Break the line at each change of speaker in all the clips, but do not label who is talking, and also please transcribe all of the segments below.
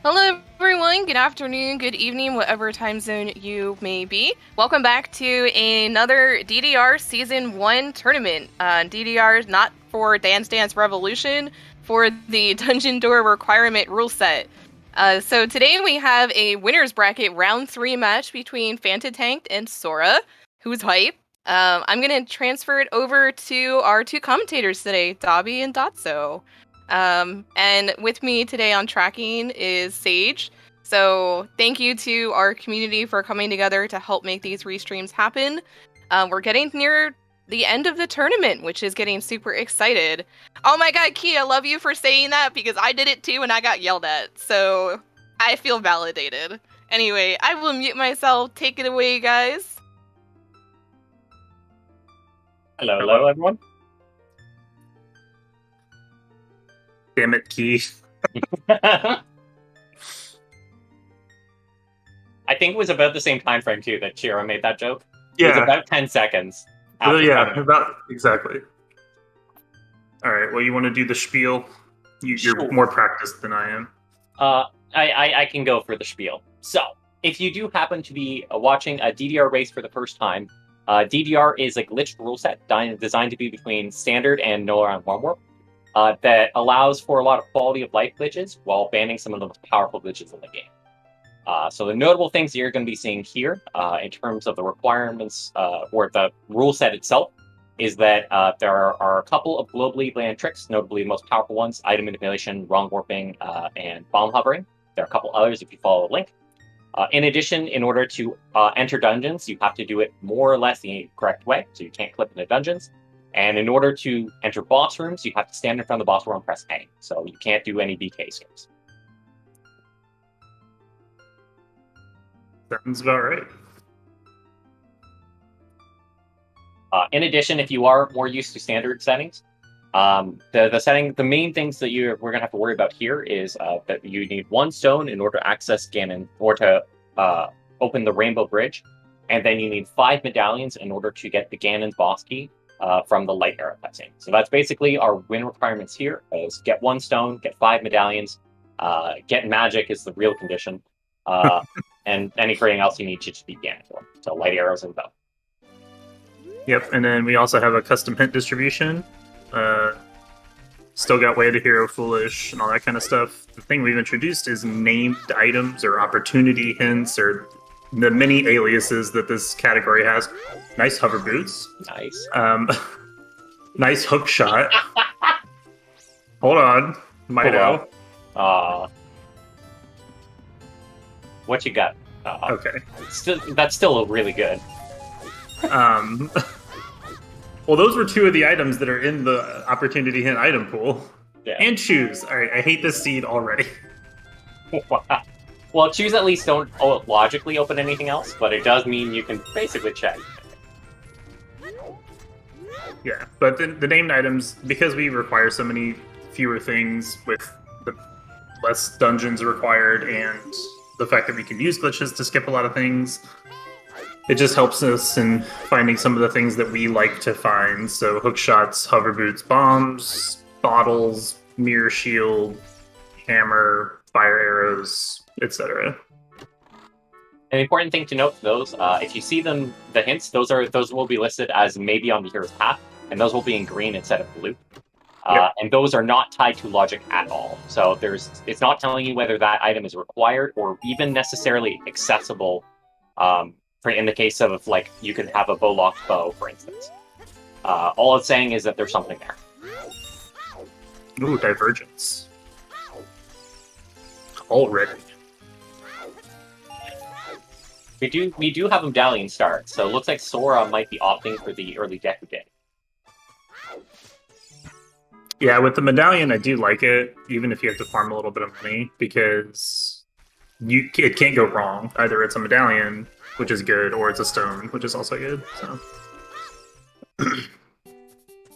Hello, everyone. Good afternoon, good evening, whatever time zone you may be. Welcome back to another DDR Season 1 tournament. DDR is not for Dance Dance Revolution, for the Dungeon Door Requirement rule set. So today we have a winner's bracket round 3 match between FantaTanked and Sora. Who's hype? I'm going to transfer it over to our two commentators today, Dobby and Dotso. And with me today on tracking is Sage. So thank you to our community for coming together to help make these restreams happen. We're getting near the end of the tournament, which is getting super excited. Oh my god, Key, I love you for saying that because I did it too and I got yelled at. So I feel validated. Anyway, I will mute myself. Take it away, guys.
Hello, everyone.
Damn it, Key.
I think it was about the same time frame too that Shira made that joke. It was about 10 seconds.
Exactly. All right. Well, you want to do the spiel? You're
Sure.
more practiced than I am.
I can go for the spiel. So, if you do happen to be watching a DDR race for the first time, DDR is a glitched rule set designed to be between standard and no around one warp. That allows for a lot of quality of life glitches while banning some of the most powerful glitches in the game. So the notable things you're going to be seeing here in terms of the requirements or the rule set itself is that there are a couple of globally banned tricks, notably the most powerful ones, item manipulation, wrong warping, and bomb hovering. There are a couple others if you follow the link. In addition, in order to enter dungeons, you have to do it more or less the correct way, so you can't clip into dungeons. And in order to enter boss rooms, you have to stand in front of the boss room and press A. So you can't do any BK schemes.
Sounds about right.
In addition, if you are more used to standard settings, the main things that we're going to have to worry about here is that you need 1 stone in order to access Ganon or to open the Rainbow Bridge, and then you need 5 medallions in order to get the Ganon's boss key from the light arrow cutscene. So that's basically our win requirements here: is get 1 stone, get 5 medallions, get magic is the real condition, and anything else you need to beat Ganon for. So light arrows and bow.
Yep, and then we also have a custom hint distribution. Still got Way to Hero Foolish and all that kind of stuff. The thing we've introduced is named items or opportunity hints or the many aliases that this category has. Nice hover boots.
Nice.
Nice hook shot. Hold on. Mido.
What you got?
Okay.
That's still really good.
Well, those were 2 of the items that are in the opportunity hint item pool.
Yeah.
And shoes. All right, I hate this seed already.
Well, choose at least don't logically open anything else, but it does mean you can basically check.
Yeah, but the named items, because we require so many fewer things with the less dungeons required and the fact that we can use glitches to skip a lot of things, it just helps us in finding some of the things that we like to find. So hook shots, hover boots, bombs, bottles, mirror shield, hammer, fire arrows, etc.
An important thing to note for those, if you see them, the hints, those will be listed as maybe on the hero's path, and those will be in green instead of blue.
Yep.
And those are not tied to logic at all. So it's not telling you whether that item is required or even necessarily accessible. In the case of, like, you can have a bow-locked bow, for instance. All it's saying is that there's something there.
Ooh, divergence. Already.
We do have a medallion start, so it looks like Sora might be opting for the early Deku Day.
Yeah, with the medallion, I do like it, even if you have to farm a little bit of money, because it can't go wrong. Either it's a medallion, which is good, or it's a stone, which is also good. So.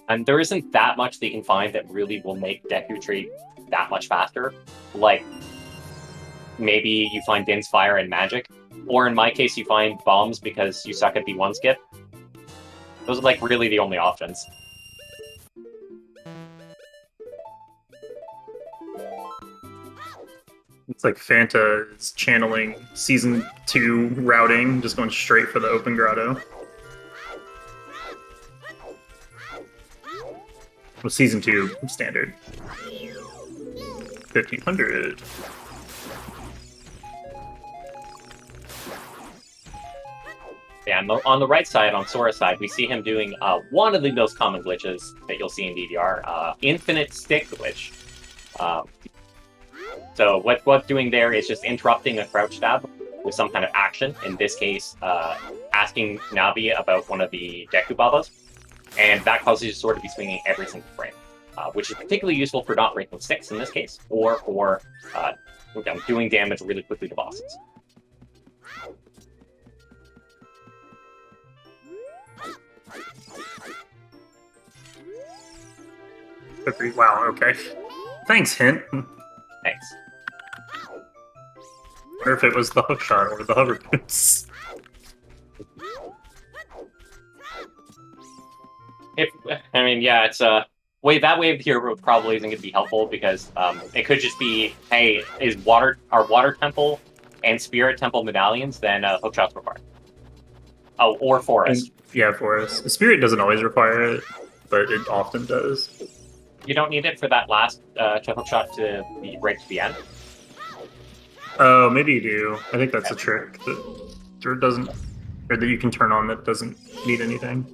And there isn't that much that you can find that really will make Deku Tree that much faster. Like, maybe you find Din's Fire and Magic, or in my case, you find Bombs because you suck at B1 skip. Those are, like, really the only options.
It's like Fanta is channeling Season 2 routing, just going straight for the open grotto. Well, Season 2 standard. 1500.
Yeah, on the right side, on Sora's side, we see him doing one of the most common glitches that you'll see in DDR, infinite stick glitch. So what's doing there is just interrupting a crouch stab with some kind of action. In this case, asking Navi about one of the Deku Babas, and that causes your sword to be swinging every single frame, which is particularly useful for not breaking sticks in this case, or for doing damage really quickly to bosses.
Wow, okay. Thanks, hint.
Thanks.
Or if it was the hookshot or the hover boots.
It's that wave here probably isn't going to be helpful because it could just be, hey, are water temple and spirit temple medallions, then hookshot's required. Oh, or forest.
Yeah, forest. Spirit doesn't always require it, but it often does.
You don't need it for that last hookshot to be right to the end.
Oh, maybe you do. I think that's a trick that you can turn on that doesn't need anything.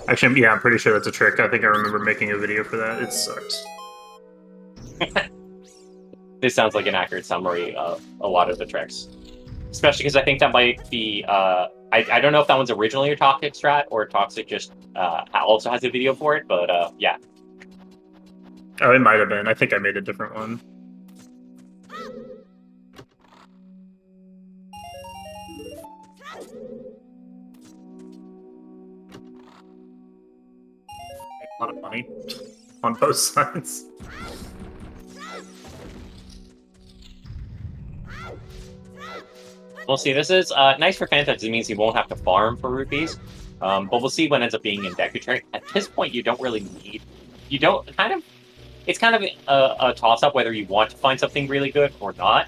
Actually, yeah, I'm pretty sure that's a trick. I think I remember making a video for that. It sucks.
This sounds like an accurate summary of a lot of the tricks. Especially because I think that might be... I don't know if that one's originally a Toxic strat, or Toxic just also has a video for it, but yeah.
Oh, it might have been. I think I made a different one. A lot of money on both sides.
We'll see. This is nice for Fanta. It means you won't have to farm for rupees. But we'll see what ends up being in Deku Trick. At this point, you don't really need... It's kind of a toss-up whether you want to find something really good or not.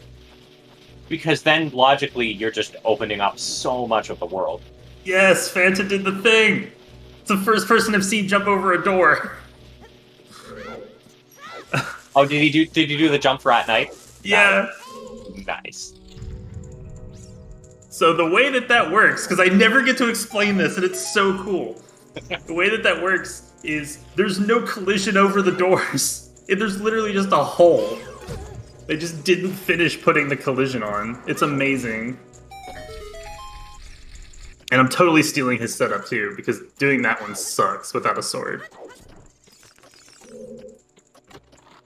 Because then, logically, you're just opening up so much of the world.
Yes, Fanta did the thing! It's the first person I've seen jump over a door.
Oh, did you do the jump for at night?
Yeah.
Nice.
So the way that works, because I never get to explain this, and it's so cool. The way that works is there's no collision over the doors. There's literally just a hole. They just didn't finish putting the collision on. It's amazing. And I'm totally stealing his setup too, because doing that one sucks without a sword.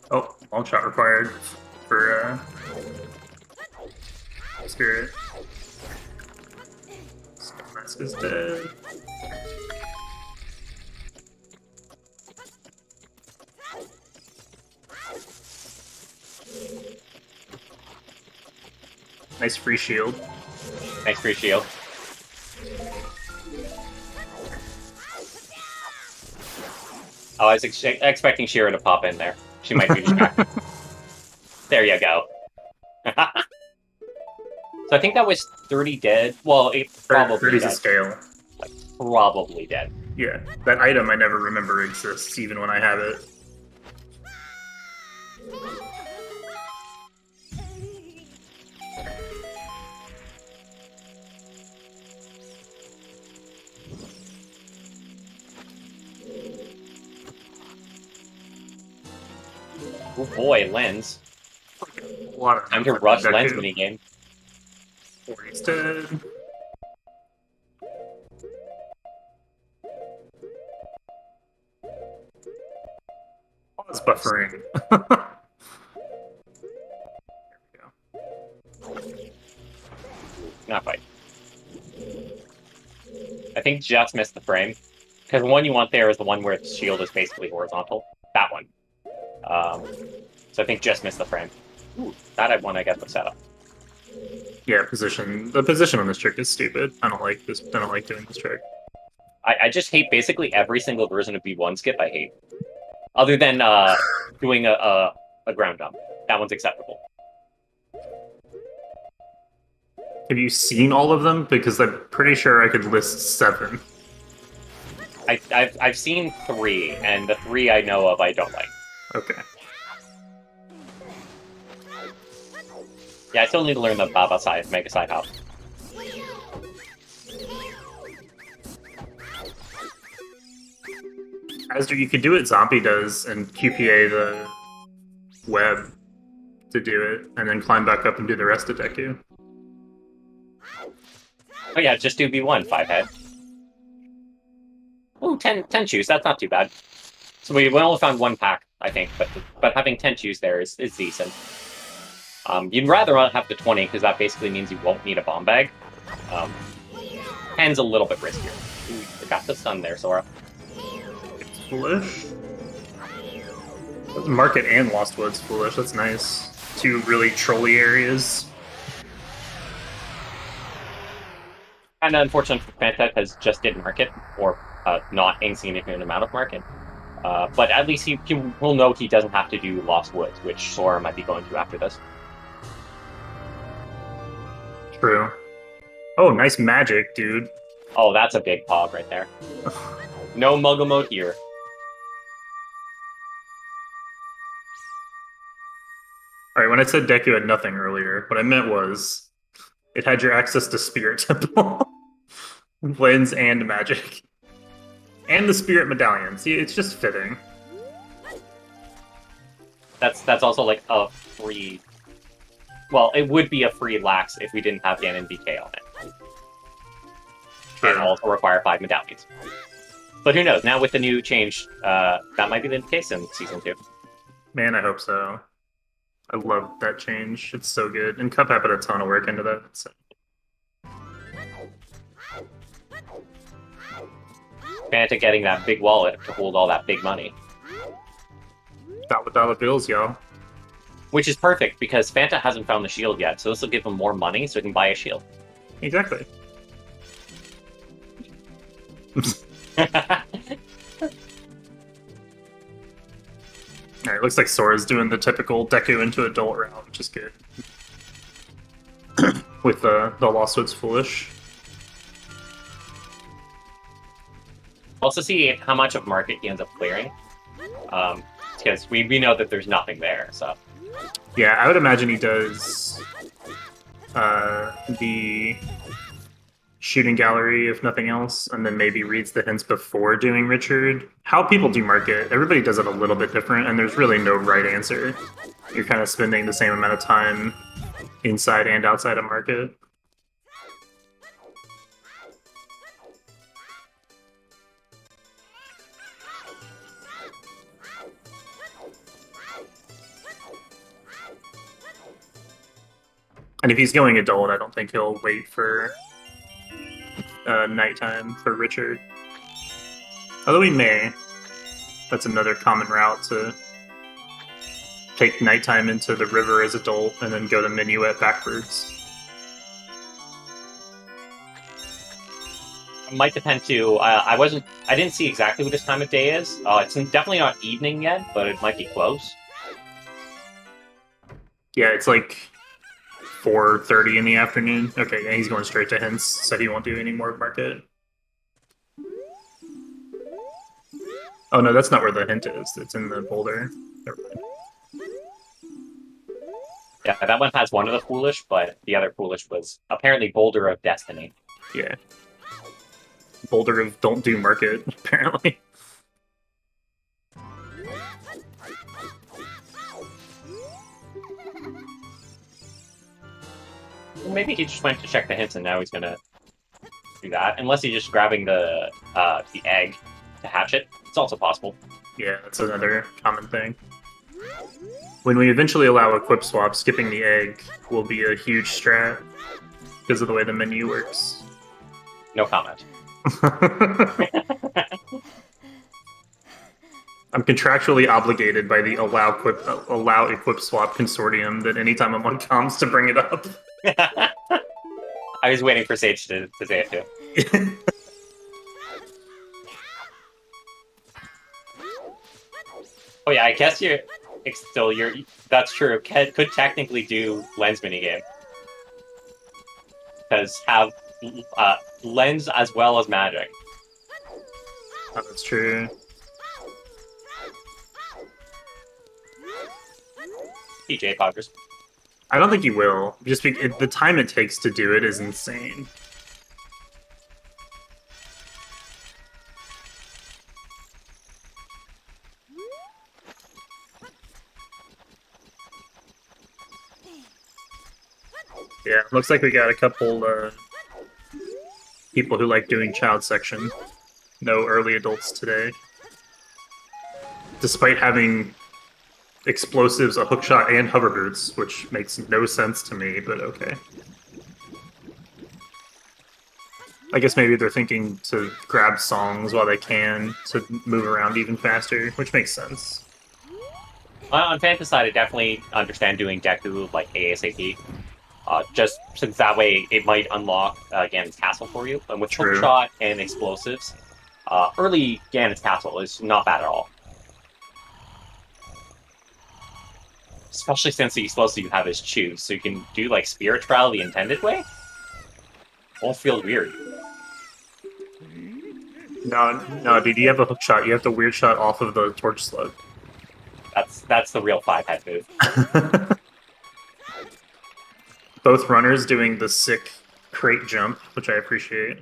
Oh, long shot required for Spirit. Mask is dead. Nice free shield.
Nice free shield. Oh, I was expecting Shira to pop in there. She might be distracted. There you go. So I think that was 30 dead. Well, it probably
30's
dead.
a scale.
Like, probably dead.
Yeah, that item I never remember exists, even when I have it.
Oh boy, Lens.
A lot of
Time to rush Lens minigame.
40's dead. Pause buffering.
Not quite. I think just missed the frame. Because the one you want there is the one where the shield is basically horizontal. That one. So I think just missed the frame. Ooh, that one I got the setup.
Yeah, position. The position on this trick is stupid. I don't like this. I don't like doing this trick.
I just hate basically every single version of B1 skip. I hate, other than doing a ground jump. that one's acceptable.
Have you seen all of them? Because I'm pretty sure I could list 7.
I've seen 3, and the 3 I know of I don't like.
Okay.
Yeah, I still need to learn the Baba side, Mega Side Hop.
Asder, you could do what Zombie does and QPA the web to do it, and then climb back up and do the rest of Deku.
Oh yeah, just do V1, 5 head. Ooh, 10 chews, that's not too bad. So we only found 1 pack, I think, but having 10 chews there is decent. You'd rather not have the 20, because that basically means you won't need a bomb bag. 10's a little bit riskier. Ooh, you forgot the stun there, Sora.
Foolish? Market and Lost Woods foolish, that's nice. 2 really trolly areas.
And unfortunately for Fanta, because just did market, or not insignificant amount of market. But at least he will know he doesn't have to do Lost Woods, which Sora might be going to after this.
True. Oh, nice magic, dude.
Oh, that's a big pog right there. No Muggle mode here.
Alright, when I said Deku had nothing earlier, what I meant was it had your access to Spirit Temple, Lens, and magic. And the Spirit Medallion. See, it's just fitting.
That's also like a free... Well, it would be a free lax if we didn't have Ganon BK on it.
True.
And also require 5 medallions. But who knows, now with the new change, that might be the case in Season 2.
Man, I hope so. I love that change. It's so good. And Cuphead put a ton of work into that. So.
Fanta getting that big wallet to hold all that big money.
$1 bills, y'all.
Which is perfect, because Fanta hasn't found the shield yet, so this will give him more money so he can buy a shield.
Exactly. Alright, looks like Sora's doing the typical Deku into adult route, which is good. With the Lost Woods Foolish.
Also see how much of market he ends up clearing. Because we know that there's nothing there, so...
Yeah, I would imagine he does the shooting gallery, if nothing else, and then maybe reads the hints before doing Richard. How people do market, everybody does it a little bit different, and there's really no right answer. You're kind of spending the same amount of time inside and outside of market. And if he's going adult, I don't think he'll wait for nighttime for Richard. Although he may. That's another common route to take nighttime into the river as adult and then go to Minuet backwards.
It might depend too. I didn't see exactly what his time of day is. It's definitely not evening yet, but it might be close.
Yeah, it's like 4:30 in the afternoon. Okay, yeah, he's going straight to hints, so he won't do any more market. Oh no, that's not where the hint is. It's in the boulder. Never mind.
Yeah, that one has one of the Foolish, but the other Foolish was apparently Boulder of Destiny.
Yeah. Boulder of don't do market, apparently.
Maybe he just went to check the hints and now he's gonna do that. Unless he's just grabbing the egg to hatch it. It's also possible.
Yeah, that's another common thing. When we eventually allow equip swap, skipping the egg will be a huge strat because of the way the menu works.
No comment.
I'm contractually obligated by the allow equip swap consortium that anytime I'm on comms to bring it up.
I was waiting for Sage to say it too. Oh yeah, I guess So that's true. Could technically do lens minigame. Because have lens as well as magic.
Oh, that's true.
PJ Poggers.
I don't think he will. Just the time it takes to do it is insane. Yeah, looks like we got a couple people who like doing child section. No early adults today. Despite having explosives, a hookshot, and hover boots, which makes no sense to me, but okay. I guess maybe they're thinking to grab songs while they can to move around even faster, which makes sense.
On Fanta side, I definitely understand doing Deku like ASAP. Just since that way it might unlock Ganon's Castle for you. And with hookshot and explosives, early Ganon's Castle is not bad at all. Especially since the explosive you have is choose, so you can do like Spirit Trial the intended way. Won't feel weird.
No, dude, you have a hookshot. You have the weird shot off of the torch slug.
That's the real 5-head move.
Both runners doing the sick crate jump, which I appreciate.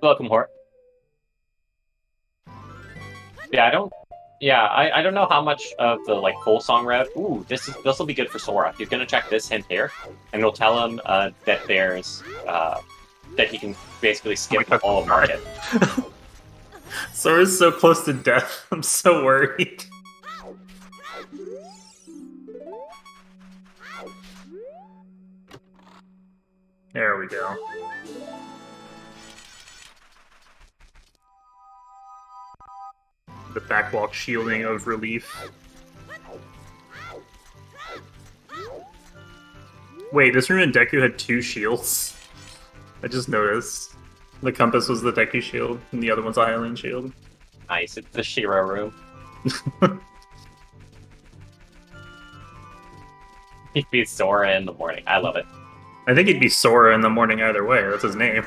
Welcome, Hort. Yeah, I don't know how much of the like full song route. Ooh, this will be good for Sora. You're gonna check this hint here, and it'll tell him that there's that he can basically skip all of Market.
Sora's so close to death. I'm so worried. There we go. The backwalk shielding of relief. Wait, this room in Deku had 2 shields? I just noticed. The compass was the Deku shield, and the other one's a Hylian shield.
Nice, it's the Shiro room. He beats Sora in the morning. I love it.
I think he'd be Sora in the morning either way. That's his name.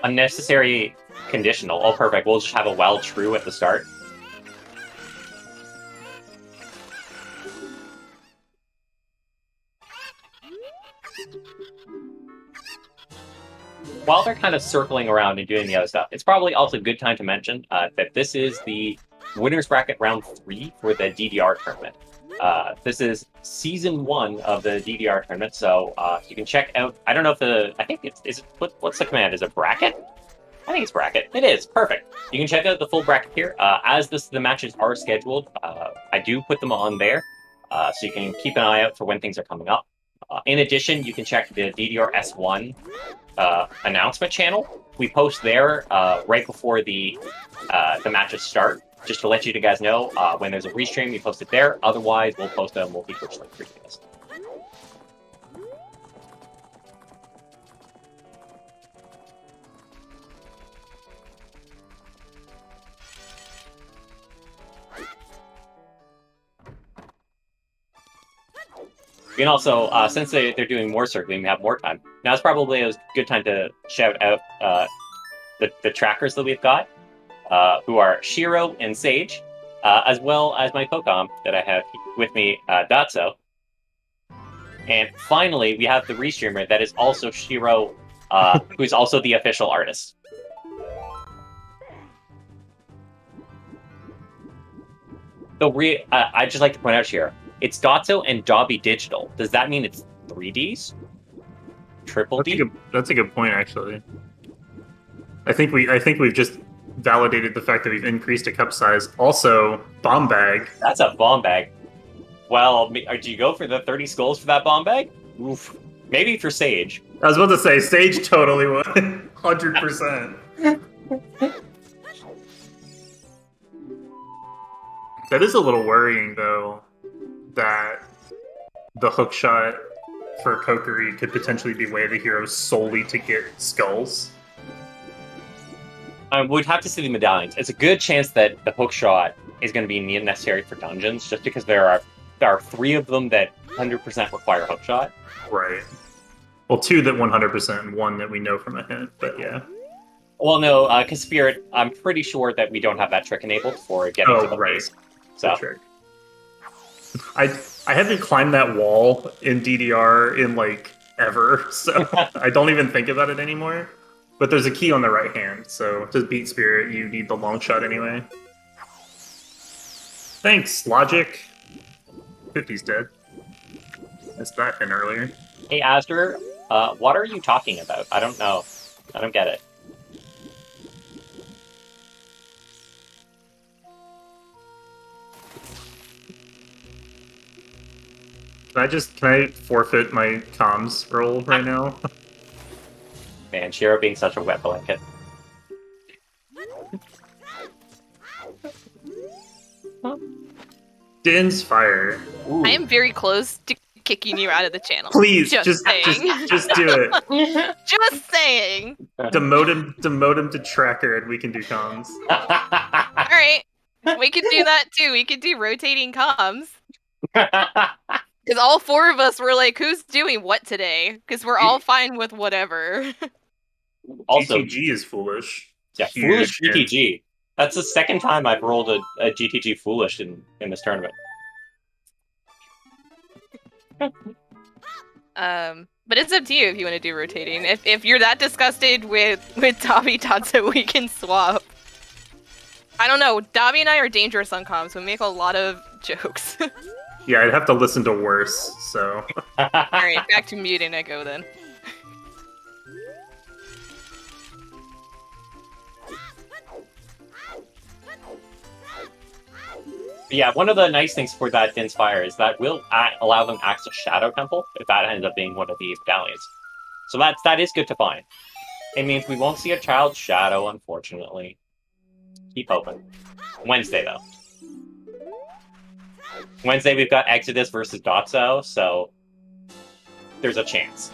Unnecessary conditional. Oh, perfect. We'll just have a well true at the start. While they're kind of circling around and doing the other stuff, it's probably also a good time to mention that this is the winner's bracket round 3 for the DDR tournament. This is season 1 of the DDR tournament, so you can check out. I don't know if I think what's the command? Is it bracket? I think it's bracket. It is perfect. You can check out the full bracket here. As the matches are scheduled, I do put them on there, so you can keep an eye out for when things are coming up. In addition, you can check the DDR S1 announcement channel. We post there right before the matches start, just to let you guys know when there's a restream. We post it there. Otherwise, we'll post a multi-Twitch link for you guys. And also, since they're doing more circling, we have more time. Now it's probably a good time to shout out the trackers that we've got, who are Shiro and Sage, as well as my Pokemon that I have with me, Datso. And finally, we have the restreamer that is also Shiro, who's also the official artist. I'd just like to point out here, it's Datso and Dobby Digital. Does that mean it's 3Ds? Triple D?
That's a good point, actually. I think we've just validated the fact that we've increased a cup size. Also, bomb bag.
That's a bomb bag. Well, do you go for the 30 skulls for that bomb bag? Oof. Maybe for Sage.
I was about to say, Sage totally would. 100%. That is a little worrying, though, that the hookshot for Kokiri could potentially be way the hero solely to get skulls.
We'd have to see the medallions. It's a good chance that the hookshot is going to be necessary for dungeons, just because there are 3 of them that 100% require hookshot.
Right. Well, 2 that 100% and 1 that we know from a hint, but yeah.
Well, no, because Spirit, I'm pretty sure that we don't have that trick enabled for getting to the base. So.
Trick. I haven't climbed that wall in DDR in, like, ever, so I don't even think about it anymore. But there's a key on the right hand, so to beat Spirit, you need the long shot anyway. Thanks, Logic. 50's dead. Missed that in earlier.
Hey, Astor, what are you talking about? I don't know. I don't get it.
Can I forfeit my comms roll right now?
Man, Shiro being such a wet blanket.
Din's fire.
Ooh.
I am very close to kicking you out of the channel.
Please,
just
just do it.
Just saying.
Demote him to tracker, and we can do comms.
All right, we could do that too. We could do rotating comms. Because all 4 of us were like, "Who's doing what today?" Because we're all fine with whatever.
Also,
GTG is foolish.
Yeah, foolish GTG. That's the second time I've rolled a GTG foolish in this tournament.
But it's up to you if you want to do rotating. If you're that disgusted with Dabi Tatsu, we can swap. I don't know. Dabi and I are dangerous on comms. We make a lot of jokes.
Yeah, I'd have to listen to worse, so...
Alright, back to mute and echo then.
Yeah, one of the nice things for that Din's Fire is that will allow them access to Shadow Temple, if that ends up being one of these medallions. So that is good to find. It means we won't see a Child's Shadow, unfortunately. Keep hoping. Wednesday, though. Wednesday, we've got Exodus versus Dotso, so there's a chance.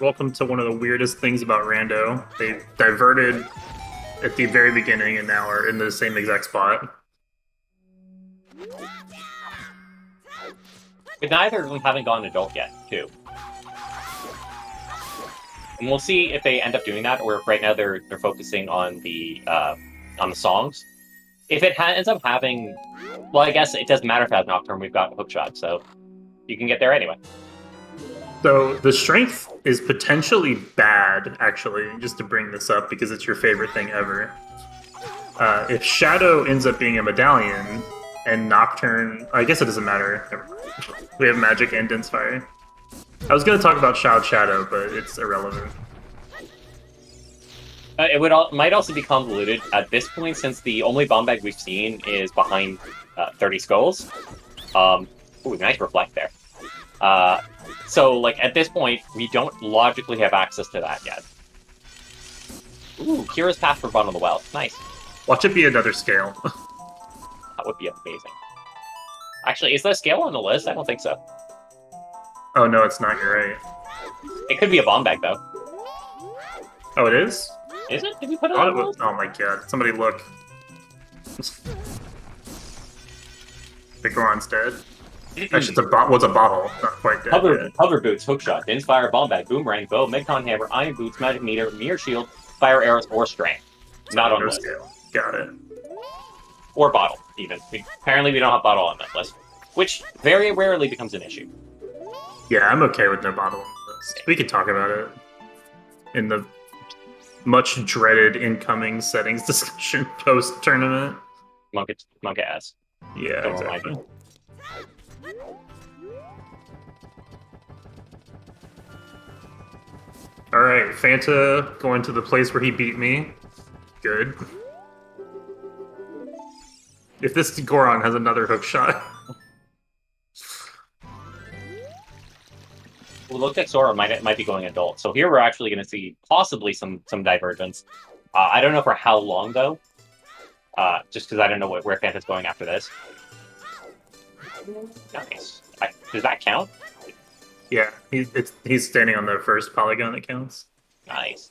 Welcome to one of the weirdest things about Rando. They diverted at the very beginning and now are in the same exact spot.
But neither of them haven't gone adult yet, too. And we'll see if they end up doing that, or if right now they're focusing on the songs. If it ends up having, well, I guess it doesn't matter if it has Nocturne. We've got Hookshot, so you can get there anyway.
So the strength is potentially bad, actually, just to bring this up because it's your favorite thing ever. If Shadow ends up being a medallion and Nocturne, I guess it doesn't matter. Never mind. We have Magic and Din's Fire. I was going to talk about Shadow, but it's irrelevant.
It might also be convoluted at this point, since the only bomb bag we've seen is behind 30 skulls. Ooh, nice reflect there. So, like, at this point, we don't logically have access to that yet. Ooh, Kira's Path for Bottom of the Well. Nice.
Watch it be another scale.
That would be amazing. Actually, is there a scale on the list? I don't think so.
Oh, no, it's not. You're right.
It could be a bomb bag, though.
Oh, it is?
Is it? Did we put it
Oh,
on the list?
oh my god. Somebody look. The Goron's dead. Actually, it's a bottle. Not quite dead.
Hover boots, hookshot, Din's Fire, bomb bag, boomerang, bow, Megcon hammer, iron boots, magic meter, mirror shield, fire arrows, or strength. Not on
no
list.
scale. Got it.
Or bottle, even. Apparently we don't have bottle on that list, which very rarely becomes an issue.
Yeah, I'm okay with no bottle on the list. We could talk about it in the much dreaded incoming settings discussion post tournament.
Monk ass.
Yeah,
Don't remind
exactly.
me.
All right, Fanta going to the place where he beat me. Good. If this Goron has another hook shot.
We looked at Sora might be going adult, so here we're actually going to see possibly some divergence. I don't know for how long though, just because I don't know where Fanta's going after this. Nice. Does that count?
Yeah, he's standing on the first polygon that counts.
Nice.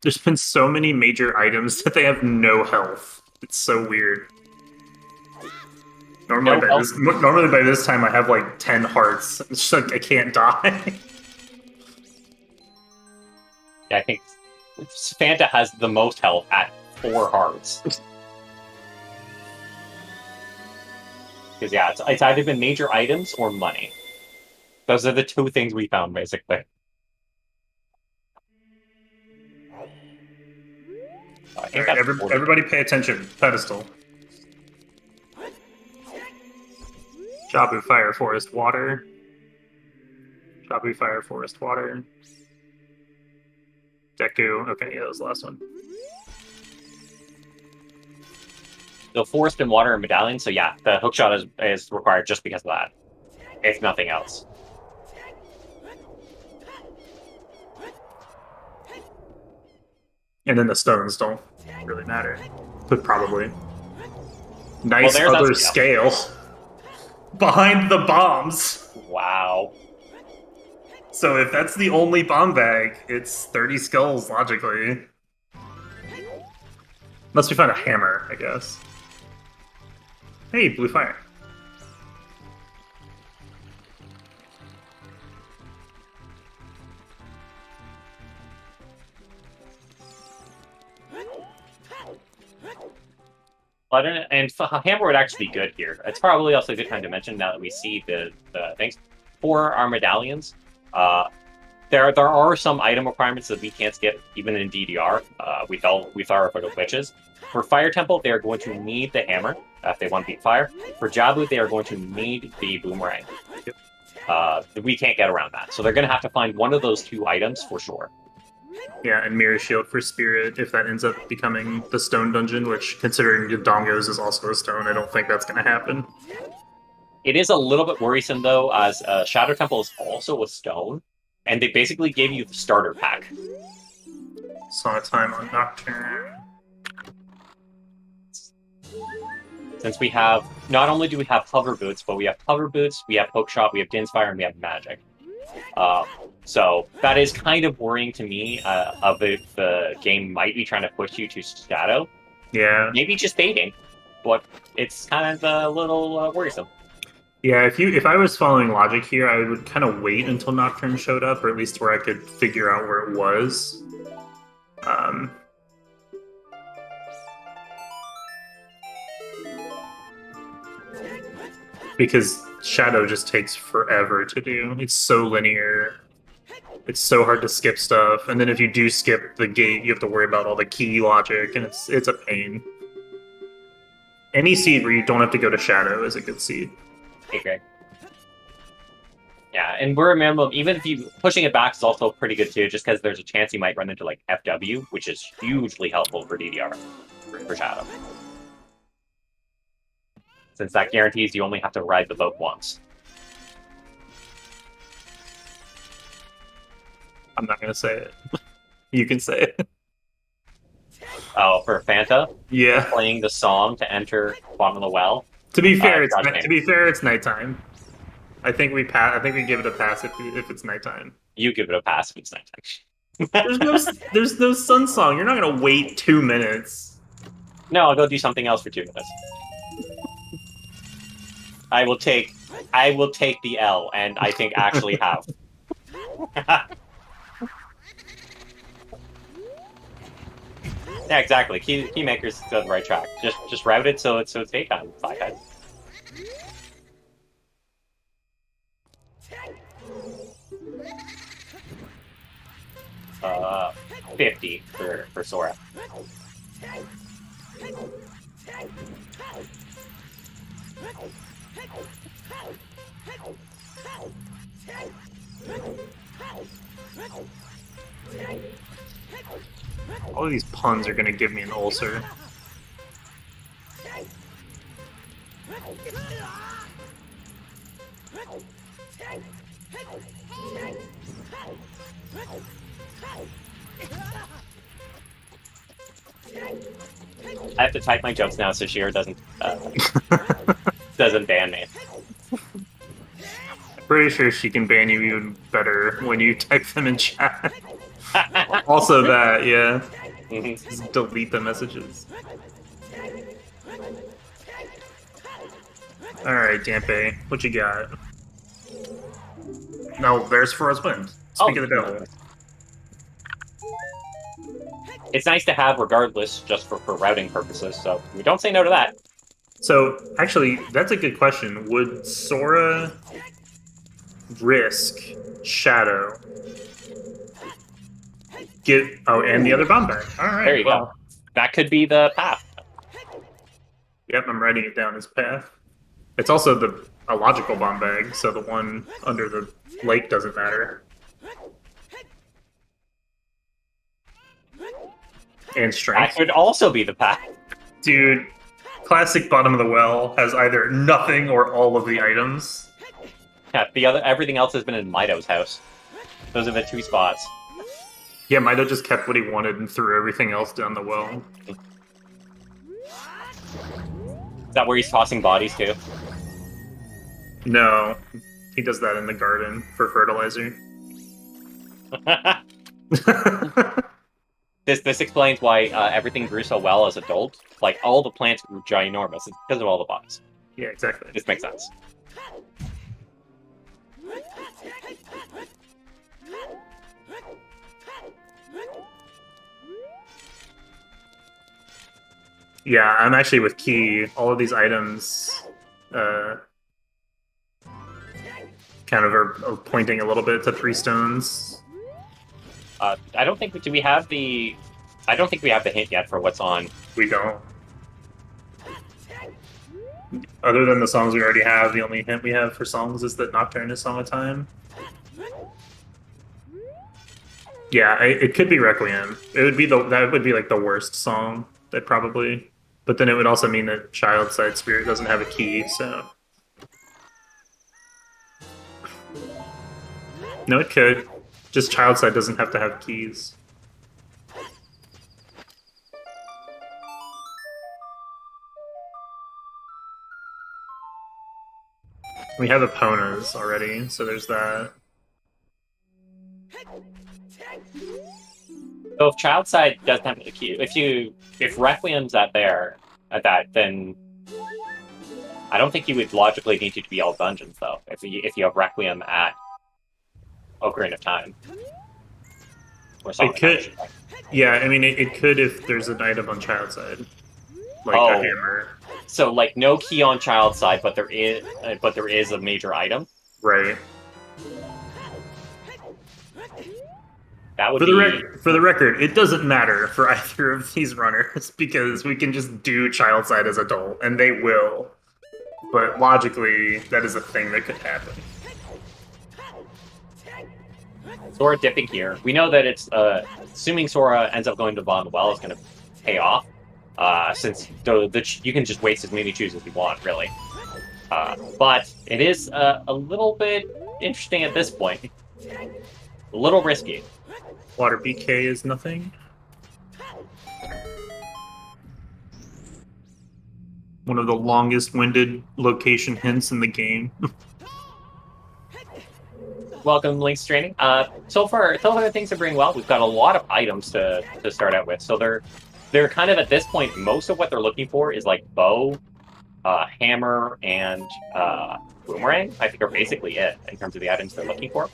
There's been so many major items that they have no health. It's so weird. Normally by this time I have like 10 hearts. It's just like I can't die.
Yeah, I think Fanta has the most health at 4 hearts. Because yeah, it's either been major items or money. Those are the two things we found, basically. I think
Right, everybody pay attention. Pedestal. Jabu, fire, forest, water. Jabu, fire, forest, water. Deku. Okay, yeah, that was the last one.
The forest and water and medallion, so yeah, the hookshot is required just because of that. If nothing else.
And then the stones don't really matter. But probably. Nice other scale. Behind the bombs.
Wow.
So if that's the only bomb bag, it's 30 skulls, logically. Unless we find a hammer, I guess. Hey, blue fire.
Well, and hammer would actually be good here. It's probably also a good time to mention now that we see the things. For our medallions, there are some item requirements that we can't skip even in DDR. We thought for the witches. For Fire Temple, they are going to need the hammer if they want to beat fire. For Jabu, they are going to need the boomerang. We can't get around that. So they're going to have to find one of those 2 items for sure.
Yeah, and Mirror Shield for Spirit if that ends up becoming the stone dungeon, which, considering Dongos is also a stone, I don't think that's going to happen.
It is a little bit worrisome, though, as Shadow Temple is also a stone, and they basically gave you the starter pack.
Song of Time on Nocturne.
Since we have, not only do we have hover boots, but we have hover boots, we have hookshot, we have Dinsfire, and we have magic. So that is kind of worrying to me of if the game might be trying to push you to Shadow.
Yeah.
Maybe just baiting, but it's kind of a little worrisome.
Yeah, if I was following logic here, I would kind of wait until Nocturne showed up, or at least where I could figure out where it was. Because Shadow just takes forever to do. It's so linear. It's so hard to skip stuff, and then if you do skip the gate, you have to worry about all the key logic, and it's a pain. Any seed where you don't have to go to Shadow is a good seed.
Okay, great. Yeah, and we're remember even if you pushing it back is also pretty good too, just because there's a chance you might run into like FW, which is hugely helpful for DDR for Shadow, since that guarantees you only have to ride the boat once.
I'm not gonna say it. You can say it.
Oh, for Fanta?
Yeah.
Playing the song to enter Bottom of the Well.
To be fair, it's nighttime. I think we give it a pass if it's nighttime.
You give it a pass if it's nighttime.
there's no sun song. You're not gonna wait 2 minutes.
No, I'll go do something else for 2 minutes. I will take the L, and I think actually have. Yeah, exactly. Keymaker's on the right track. Just route it so it's fake on 5 heads. 50 for Sora.
All of these puns are gonna give me an ulcer.
I have to type my jokes now so Sheer doesn't ban me.
Pretty sure she can ban you even better when you type them in chat. Also that, yeah. Just delete the messages. Alright, Dampe, what you got? No, there's for us win. Speak of the devil.
It's nice to have regardless, just for routing purposes, so we don't say no to that.
So, actually, that's a good question. Would Sora risk Shadow? And the other bomb bag. Alright.
There you go. That could be the path.
Yep, I'm writing it down as path. It's also a logical bomb bag, so the one under the lake doesn't matter. And strength.
That could also be the path.
Dude, classic bottom of the well has either nothing or all of the items.
Yeah, everything else has been in Mido's house. Those are the 2 spots.
Yeah, Mido just kept what he wanted and threw everything else down the well.
Is that where he's tossing bodies too?
No, he does that in the garden for fertilizer.
This explains why everything grew so well as adult. Like, all the plants grew ginormous. It's because of all the bodies.
Yeah, exactly.
This makes sense.
Yeah, I'm actually with Key. All of these items kind of are pointing a little bit to 3 stones.
I don't think we have the hint yet for what's on.
We don't. Other than the songs we already have, the only hint we have for songs is that Nocturne is Song of Time. Yeah, it could be Requiem. That would be like the worst song. That probably, but then it would also mean that Child Side Spirit doesn't have a key. So no, it could. Just Child Side doesn't have to have keys. We have Eponas already, so there's that.
So if Child Side doesn't have the key, if Requiem's at that, then I don't think you would logically need to be all dungeons though. If you have Requiem at Ocarina of Time. Or
It could. Yeah, I mean, it could if there's an item on Child Side, like a hammer.
So like no key on Child Side, but there is a major item.
Right.
That would
for the record, it doesn't matter for either of these runners because we can just do Child Side as adult, and they will. But logically, that is a thing that could happen.
Sora dipping here. We know that it's assuming Sora ends up going to Von the Well is going to pay off, since you can just waste as many choose as you want, really. But it is a little bit interesting at this point. A little risky.
Water BK is nothing. One of the longest-winded location hints in the game.
Welcome, Link's training. So far things are going well. We've got a lot of items to start out with. So they're kind of at this point, most of what they're looking for is like bow, hammer, and boomerang. I think are basically it in terms of the items they're looking for.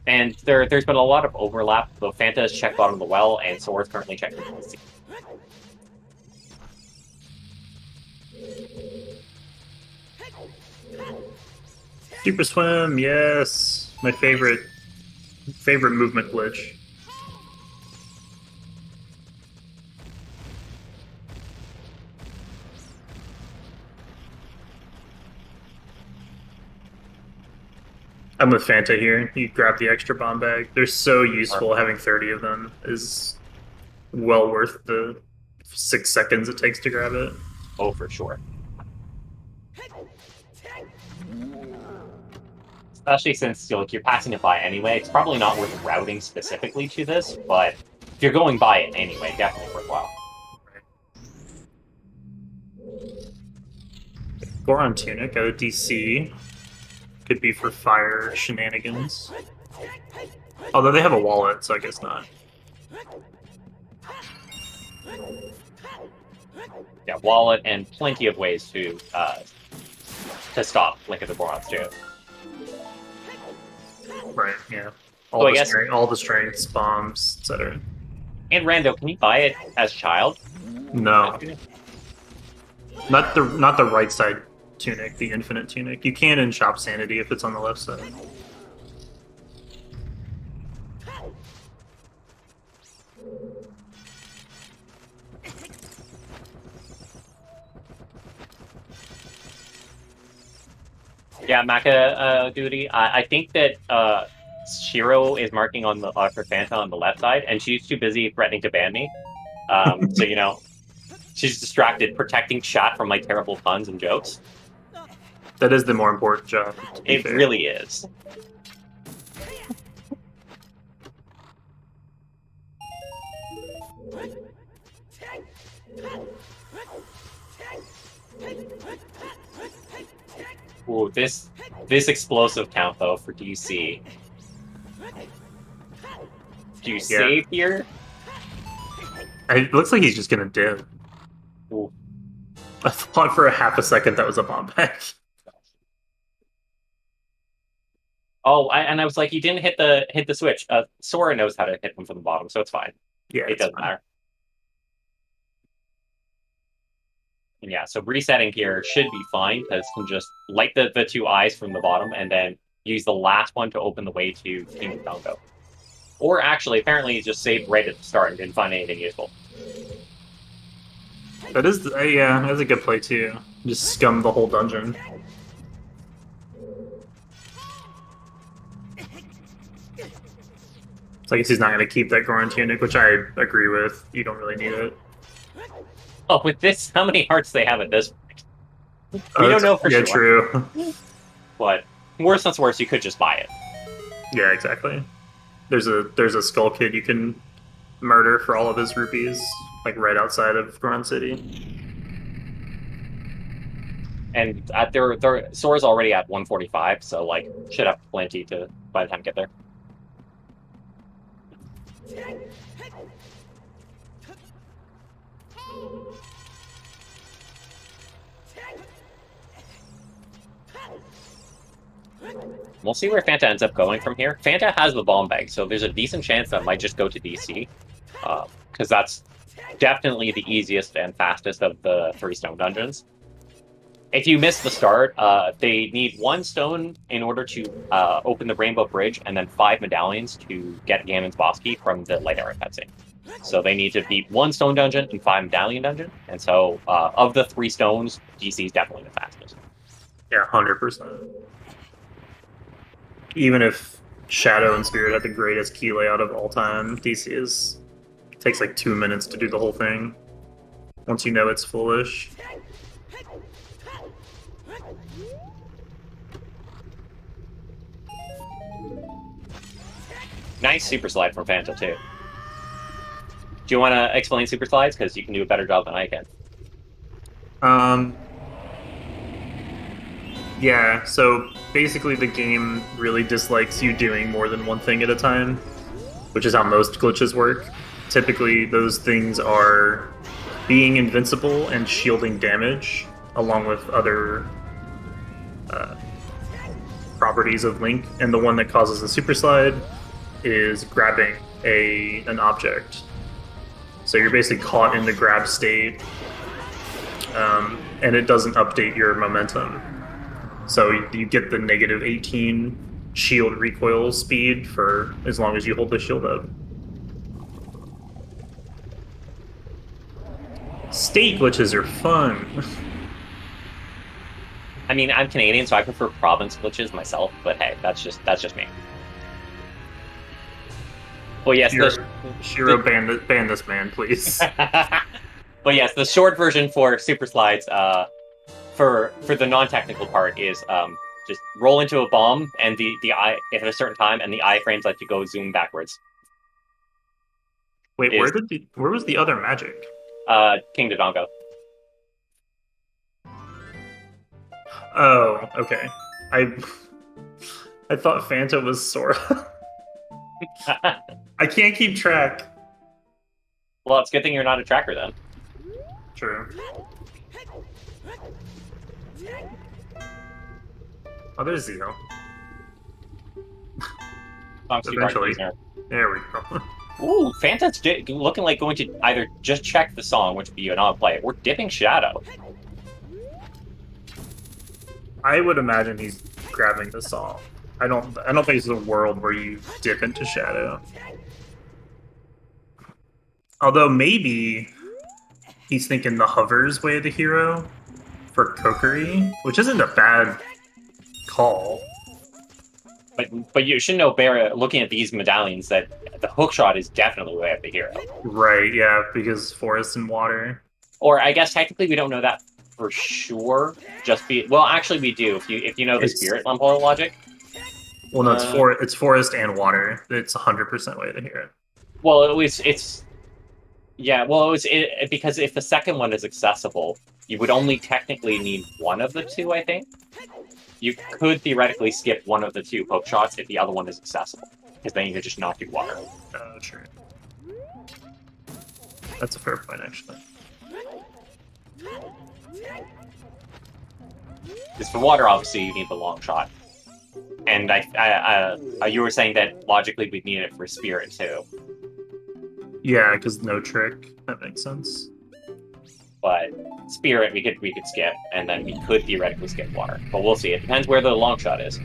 And there's been a lot of overlap. Both Fanta is checked bottom of the well, and Sora is currently checked in the sea.
Super swim, yes. My favorite movement glitch. I'm with Fanta here. You grab the extra bomb bag. They're so useful. Having 30 of them is well worth the 6 seconds it takes to grab it.
Oh, for sure. Especially since you're passing it by anyway. It's probably not worth routing specifically to this, but if you're going by it anyway, definitely worthwhile.
Goron Tunic out of DC. Could be for fire shenanigans. Although they have a wallet, so I guess not.
Yeah, wallet and plenty of ways to stop Link of the Gorons too.
Right, yeah.
So I guess
all the strengths, bombs, etc.
And Rando, can you buy it as child?
No. Not the right side tunic, the infinite tunic. You can in Shop Sanity if it's on the left side.
Yeah, Maka Duty. I think that Shiro is marking on the for Fanta on the left side, and she's too busy threatening to ban me. So you know, she's distracted protecting chat from my terrible puns and jokes.
That is the more important job.
It really is. Ooh, this explosive count though for DC. Do you save here?
It looks like he's just gonna dip.
Ooh.
I thought for a half a second that was a bomb back.
Oh, and I was like, he didn't hit the switch. Sora knows how to hit them from the bottom, so it's fine.
Yeah,
it doesn't matter. And yeah, so resetting here should be fine because you can just light the two eyes from the bottom and then use the last one to open the way to King of Congo. Or actually, apparently, he just saved right at the start and didn't find anything useful.
That is, yeah, that's a good play too. Just scum the whole dungeon. So I guess he's not going to keep that Goron Tunic, which I agree with. You don't really need it.
Oh, with this, how many hearts they have at this point? We don't know for sure.
Yeah, true.
But worse than worse, you could just buy it.
Yeah, exactly. There's a Skull Kid you can murder for all of his rupees, like right outside of Goron City.
And Sora's already at 145, so like should have plenty to by the time you get there. We'll see where Fanta ends up going from here. Fanta has the bomb bag, so there's a decent chance that might just go to DC, because that's definitely the easiest and fastest of the 3 stone dungeons. If you miss the start, they need 1 stone in order to open the Rainbow Bridge, and then 5 medallions to get Ganon's boss key from the Light Arrow cutscene. So they need to beat 1 stone dungeon and 5 medallion dungeon, and so of the 3 stones, DC is definitely the fastest.
Yeah, 100%. Even if Shadow and Spirit had the greatest key layout of all time, DC takes like 2 minutes to do the whole thing. Once you know it's foolish.
Nice super slide from Fanta too. Do you want to explain super slides? Because you can do a better job than I can.
Yeah, so basically the game really dislikes you doing more than one thing at a time, which is how most glitches work. Typically, those things are being invincible and shielding damage, along with other properties of Link, and the one that causes the super slide is grabbing an object. So you're basically caught in the grab state, and it doesn't update your momentum. So you get the negative 18 shield recoil speed for as long as you hold the shield up. State glitches are fun.
I mean, I'm Canadian, so I prefer province glitches myself. But hey, that's just me. Well, yes,
Shiro, ban this man, please.
But yes, the short version for super slides, for the non-technical part is just roll into a bomb and the eye at a certain time, and the iframes let you go zoom backwards.
Wait, where was the other magic?
King Dodongo.
Oh, okay. I thought Fanta was Sora. I can't keep track.
Well, it's a good thing you're not a tracker then.
True. Oh, there's Zeno. Eventually. There we go.
Ooh, Fanta's looking like going to either just check the song, which would be an odd play, or dipping Shadow.
I would imagine he's grabbing the song. I don't think it's a world where you dip into Shadow. Although maybe he's thinking the hovers way of the hero for Kokiri, which isn't a bad call.
But you should know, Bear, looking at these medallions, that the hookshot is definitely way of the hero.
Right, yeah, because forest and water.
Or I guess technically we don't know that for sure. Well, actually we do. If you know the spirit level logic.
Well, no, it's forest and water. It's 100% way of the hero.
Well, because if the second one is accessible, you would only technically need one of the two, I think. You could theoretically skip one of the two hook shots if the other one is accessible, because then you could just not do water.
Oh, true. That's a fair point, actually.
Because for water, obviously, you need the long shot. And you were saying that logically we'd need it for spirit, too.
Yeah, because no trick. That makes sense.
But spirit, we could skip, and then we could theoretically skip water. But we'll see. It depends where the long shot is.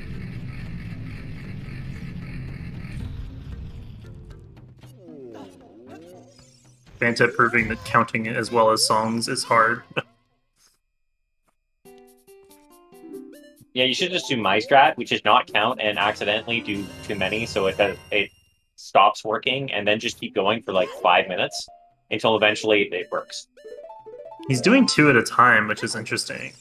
Fanta proving that counting as well as songs is hard.
Yeah, you should just do my strat, which is not count and accidentally do too many, so it stops working, and then just keep going for like 5 minutes until eventually it works.
He's doing 2 at a time, which is interesting.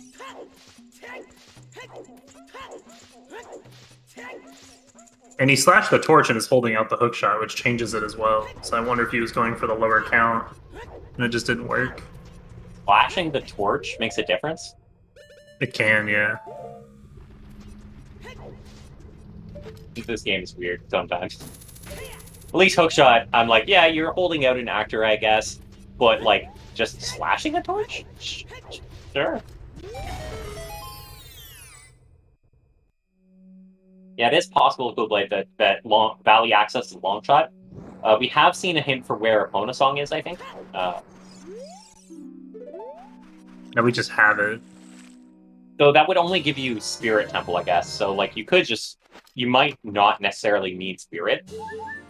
And he slashed the torch and is holding out the hookshot, which changes it as well. So I wonder if he was going for the lower count, and it just didn't work.
Flashing the torch makes a difference?
It can, yeah.
This game is weird sometimes. At least hookshot, I'm like, yeah, you're holding out an actor, I guess, but like, just slashing a torch? Sure. Yeah, it is possible to go play that long Valley access to long shot. We have seen a hint for where Epona song is, I think.
No, we just have it.
Though that would only give you Spirit Temple, I guess. So like you might not necessarily need Spirit.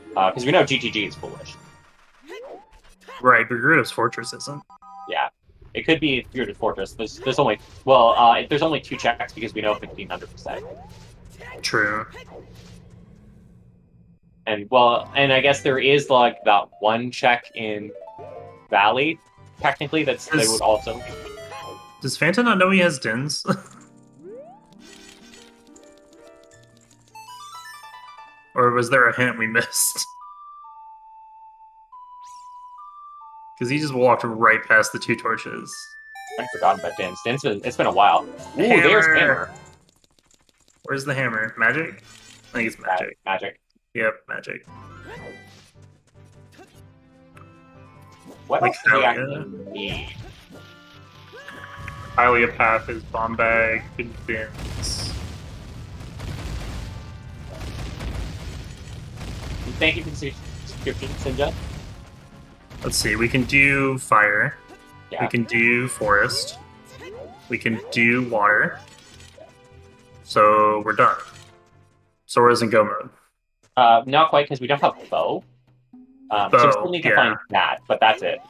Because we know GTG is foolish.
Right, but Gerudo's Fortress isn't.
Yeah. It could be Gerudo's Fortress. There's only 2 checks because we know 1500%.
True.
And I guess there is like that one check in Valley, technically, they would also.
Does Fanta not know he has Dins? Or was there a hint we missed? Because he just walked right past the 2 torches.
I forgot about Dins. It's been a while. Ooh,
Hammer.
There's Hammer.
Where's the hammer? Magic? I think it's magic.
Magic.
Yep, magic.
What
Like
else do we
Hylia.
actually need?
Hylia Path is bomb bag, good Dins.
Thank you for the subscription, Sinja.
Let's see. We can do fire.
Yeah.
We can do forest. We can do water. So we're done. Sora's in go mode.
Not quite, because we don't have bow. So we still need to find that, but that's it.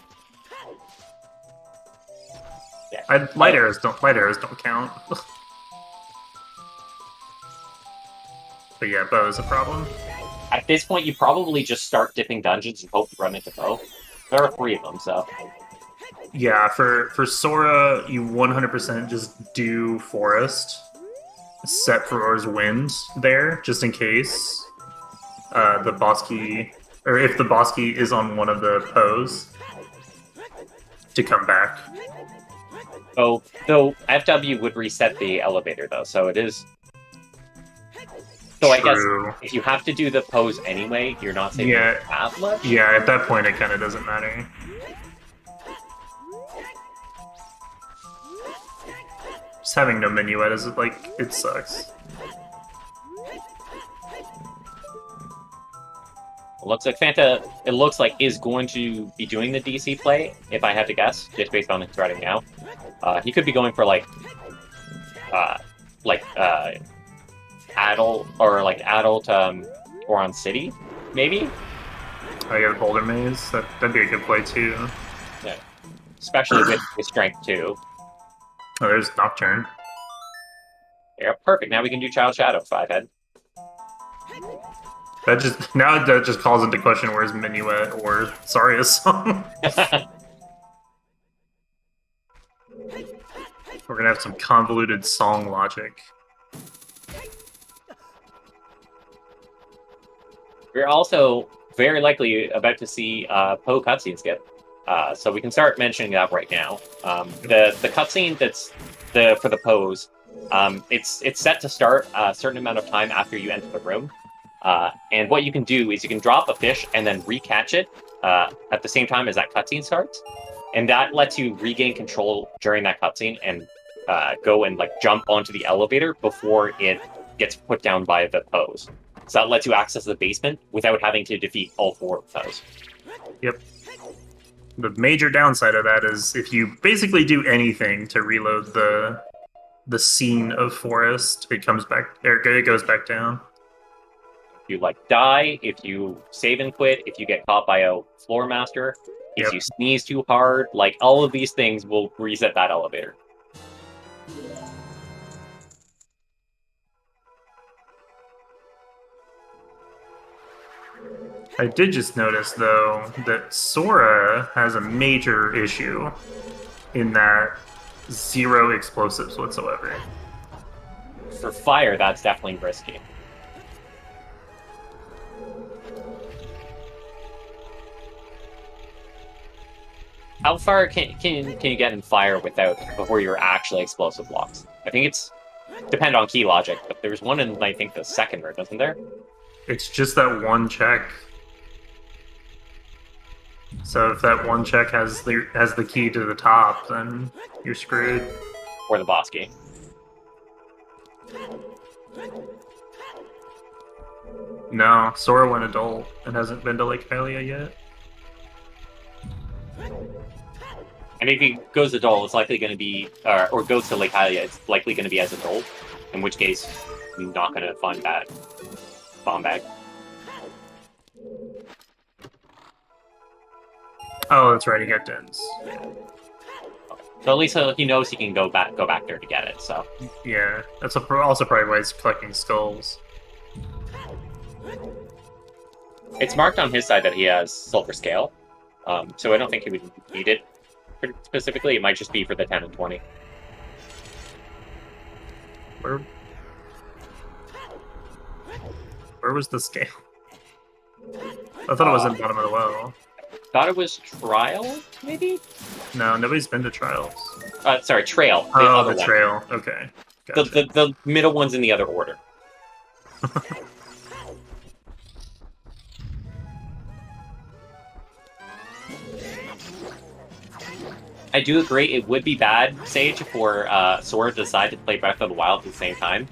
Yeah.
Light arrows don't count. But yeah, bow is a problem.
At this point, you probably just start dipping dungeons and hope you run into bow. There are 3 of them, so.
Yeah, for Sora, you 100% just do forest. Set for wind there, just in case the boss key, or if the boss key is on one of the pose, to come back.
Oh, though FW would reset the elevator, though, so it is. So I guess if you have to do the pose anyway, you're not saving that much?
Yeah, at that point it kind of doesn't matter. Just having no minuet is it sucks.
Looks like Fanta, it looks like, is going to be doing the DC play, if I had to guess, just based on his writing now. He could be going for adult Oron City, maybe?
I got a Boulder Maze. That'd be a good play too.
Yeah. Especially with strength too.
Oh, there's Nocturne.
Yeah, perfect. Now we can do Child Shadow 5-head.
That just calls into question where's Minuet or Saria's song. We're gonna have some convoluted song logic.
We're also very likely about to see Poe cutscene skip. So we can start mentioning that right now. The cutscene that's for the pose, it's set to start a certain amount of time after you enter the room. And what you can do is you can drop a fish and then recatch it at the same time as that cutscene starts. And that lets you regain control during that cutscene and go and jump onto the elevator before it gets put down by the pose. So that lets you access the basement without having to defeat all 4 of those.
Yep. The major downside of that is if you basically do anything to reload the scene of forest, it goes back down.
If you die, if you save and quit, if you get caught by a floor master, if you sneeze too hard, all of these things will reset that elevator.
I did just notice, though, that Sora has a major issue in that 0 explosives whatsoever.
For fire, that's definitely risky. How far can you get in fire before you're actually explosive blocks? I think it's depend on key logic, but there's one in I think the second room, isn't there?
It's just that one check. So if that one check has the key to the top, then you're screwed.
Or the boss key.
No, Sora went adult and hasn't been to Lake Hylia yet.
And if he goes adult, it's likely going to be, or goes to Lake Hylia, it's likely going to be as adult, in which case, you're not going to find that bomb bag.
Oh, that's right, he got Dens.
So at least he knows he can go back there to get it, so.
Yeah, that's also probably why he's collecting skulls.
It's marked on his side that he has Silver Scale, so I don't think he would need it specifically. It might just be for the 10 and 20.
Where was the scale? I thought it was in the bottom of the well.
Thought it was Trial, maybe?
No, nobody's been to Trials.
Sorry, Trail.
The Trail. Okay. Gotcha.
The middle one's in the other order. I do agree it would be bad, Sage, for Sora to decide to play Breath of the Wild at the same time.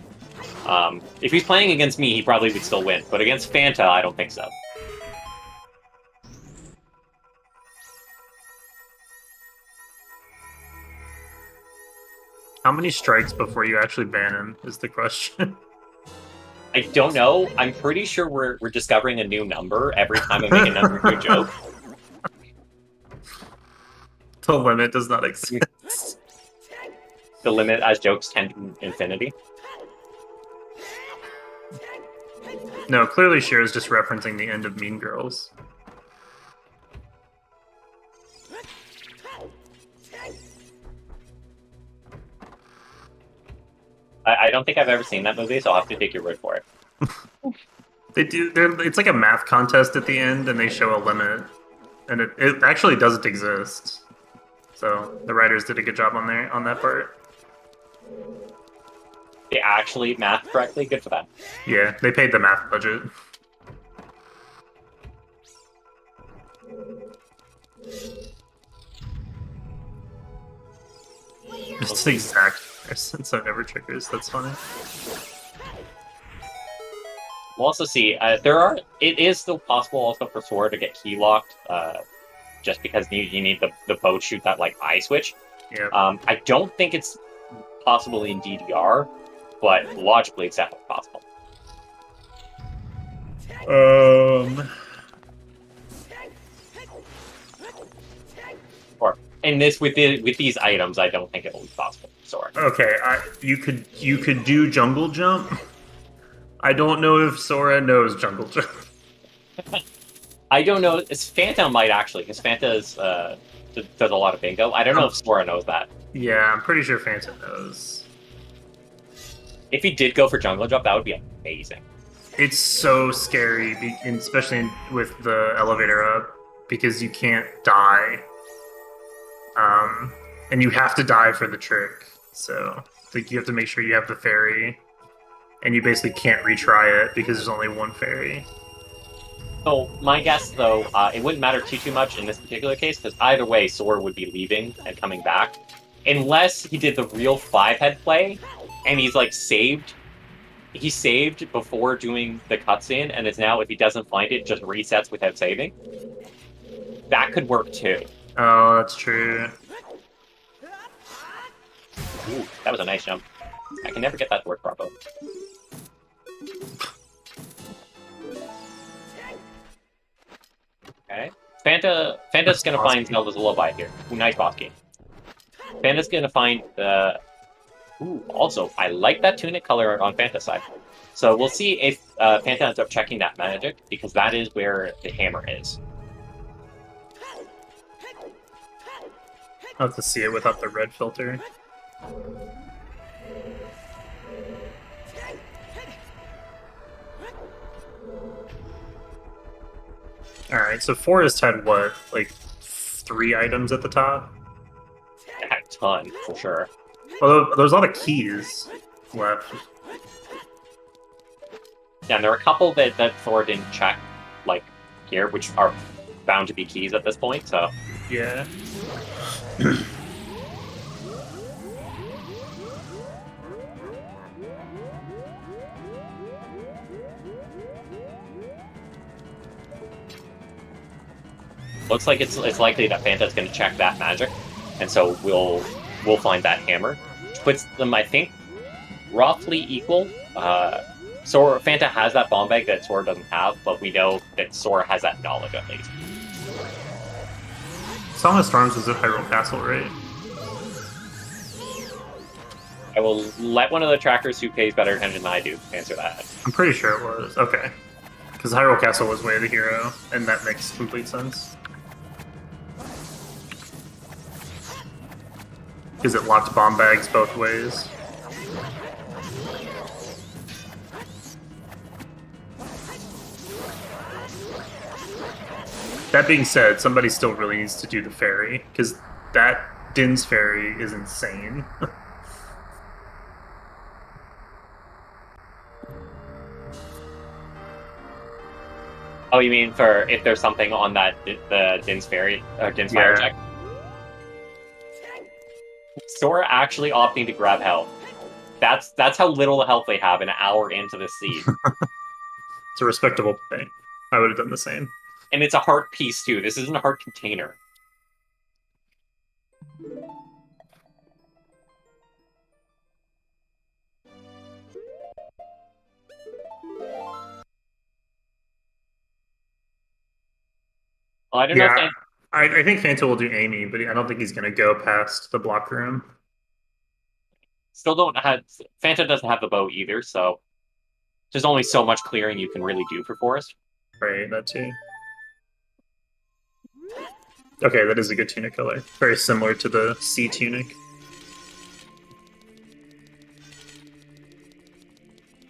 If he's playing against me, he probably would still win, but against Fanta, I don't think so.
How many strikes before you actually ban him is the question.
I don't know. I'm pretty sure we're discovering a new number every time I make another new joke.
The limit does not exist.
The limit as jokes tend to infinity.
No, clearly Cher is just referencing the end of Mean Girls.
I don't think I've ever seen that movie, so I'll have to take your word for it.
They do. It's like a math contest at the end, and they show a limit, and it actually doesn't exist. So the writers did a good job on that part.
They actually math correctly. Good for them.
Yeah, they paid the math budget. It's the exact since I've never triggers. That's funny.
We'll also see. It is still possible also for Sora to get key locked, just because you need the bow shoot that like eye switch.
Yeah.
I don't think it's possible in DDR, but logically it's definitely possible. Or in this with these items, I don't think it will be possible. Sora.
Okay, you could do jungle jump. I don't know if Sora knows jungle jump.
I don't know. Fanta might actually, because Fanta does a lot of bingo. I don't know if Sora knows that.
Yeah, I'm pretty sure Fanta knows.
If he did go for jungle jump, that would be amazing.
It's so scary, especially with the elevator up, because you can't die. And you have to die for the trick. So like you have to make sure you have the fairy, and you basically can't retry it because there's only one fairy.
So my guess, though, it wouldn't matter too much in this particular case, because either way, Sora would be leaving and coming back, unless he did the real 5-head play, and he's like saved. He saved before doing the cutscene, and is now, if he doesn't find it, just resets without saving. That could work too.
Oh, that's true.
Ooh, that was a nice jump. I can never get that to work properly. Okay. Fanta's gonna find Zelda's Lullaby here. Ooh, nice boss game. Fanta's gonna find the... Ooh, also, I like that tunic color on Fanta's side. So we'll see if Fanta ends up checking that magic, because that is where the hammer is.
I'll have to see it without the red filter. Alright, so Forest had what? Like 3 items at the top?
It had a ton, for sure.
Although there's a lot of keys left.
Yeah, and there are a couple that Thor didn't check, like here, which are bound to be keys at this point, so...
Yeah.
Looks like it's likely that Fanta's going to check that magic, and so we'll find that hammer, which puts them, I think, roughly equal. Fanta has that bomb bag that Sora doesn't have, but we know that Sora has that knowledge at least.
Song of Storms was at Hyrule Castle, right?
I will let one of the trackers who pays better attention than I do answer that.
I'm pretty sure it was. Okay. Because Hyrule Castle was Way of the Hero, and that makes complete sense. Because it locked bomb bags both ways. That being said, somebody still really needs to do the fairy, because that Din's fairy is insane.
Oh, you mean for if there's something on that the Din's fairy or Din's fire check? Sora actually opting to grab health. That's how little health they have an hour into the seed.
It's a respectable thing. I would have done the same.
And it's a heart piece too. This isn't a heart container. Well, I don't know if
Yeah, I think Fanta will do Amy, but I don't think he's going to go past the block room.
still don't have Fanta doesn't have the bow either, so there's only so much clearing you can really do for Forest.
Right, that too. Okay, that is a good tunic color. Very similar to the C tunic.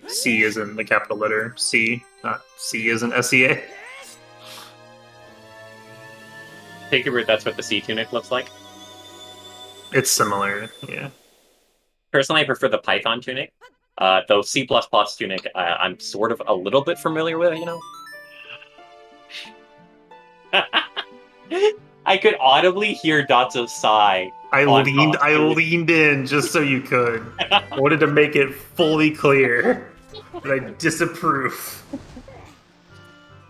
C is in the capital letter C, not C is in SEA.
Take your word that's what the C tunic looks like.
It's similar, yeah.
Personally, I prefer the Python tunic. Though C++ tunic, I'm sort of a little bit familiar with, you know? I could audibly hear Dotso sigh.
I leaned in just so you could. I wanted to make it fully clear that I disapprove.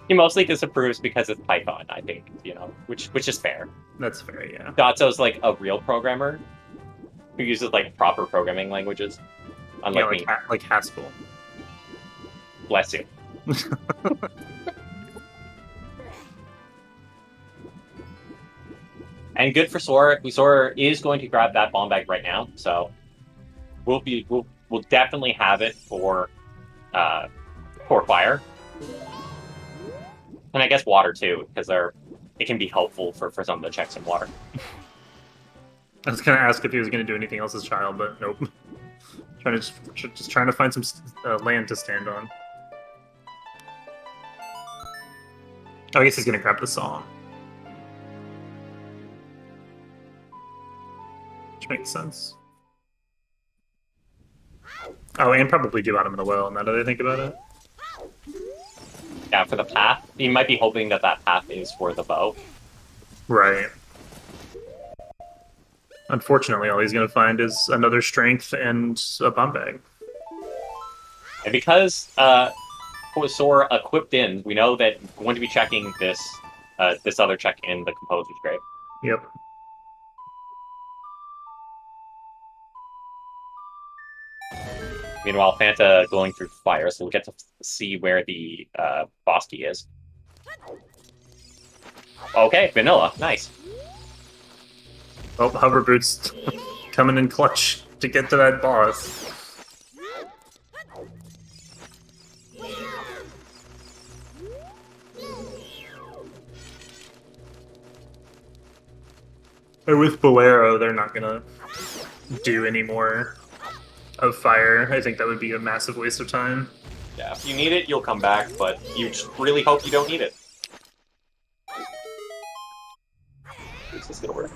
He mostly disapproves because it's Python, I think, you know, which is fair.
That's fair, yeah.
Dotso's like a real programmer who uses like proper programming languages. Unlike me.
Like Haskell.
Bless you. And good for Sora. Sora is going to grab that bomb bag right now, so we'll definitely have it for fire. And I guess water too, because it can be helpful for some of the checks in water.
I was gonna ask if he was gonna do anything else as child, but nope. Just trying to find some land to stand on. Oh, I guess he's gonna grab the song. Which makes sense. Oh, and probably do Bottom of the Well, now that I think about it.
Yeah, for the path. You might be hoping that path is for the bow.
Right. Unfortunately, all he's going to find is another strength and a bomb bag.
And because Sora equipped in, we know that we're going to be checking this other check in the Composer's Grave.
Yep.
Meanwhile, Fanta going through fire, so we'll get to see where the boss key is. Okay, vanilla, nice.
Oh, hover boots coming in clutch to get to that boss. Or with Bolero, they're not gonna do any more of fire. I think that would be a massive waste of time.
Yeah, if you need it, you'll come back, but you just really hope you don't need it. Is this gonna work?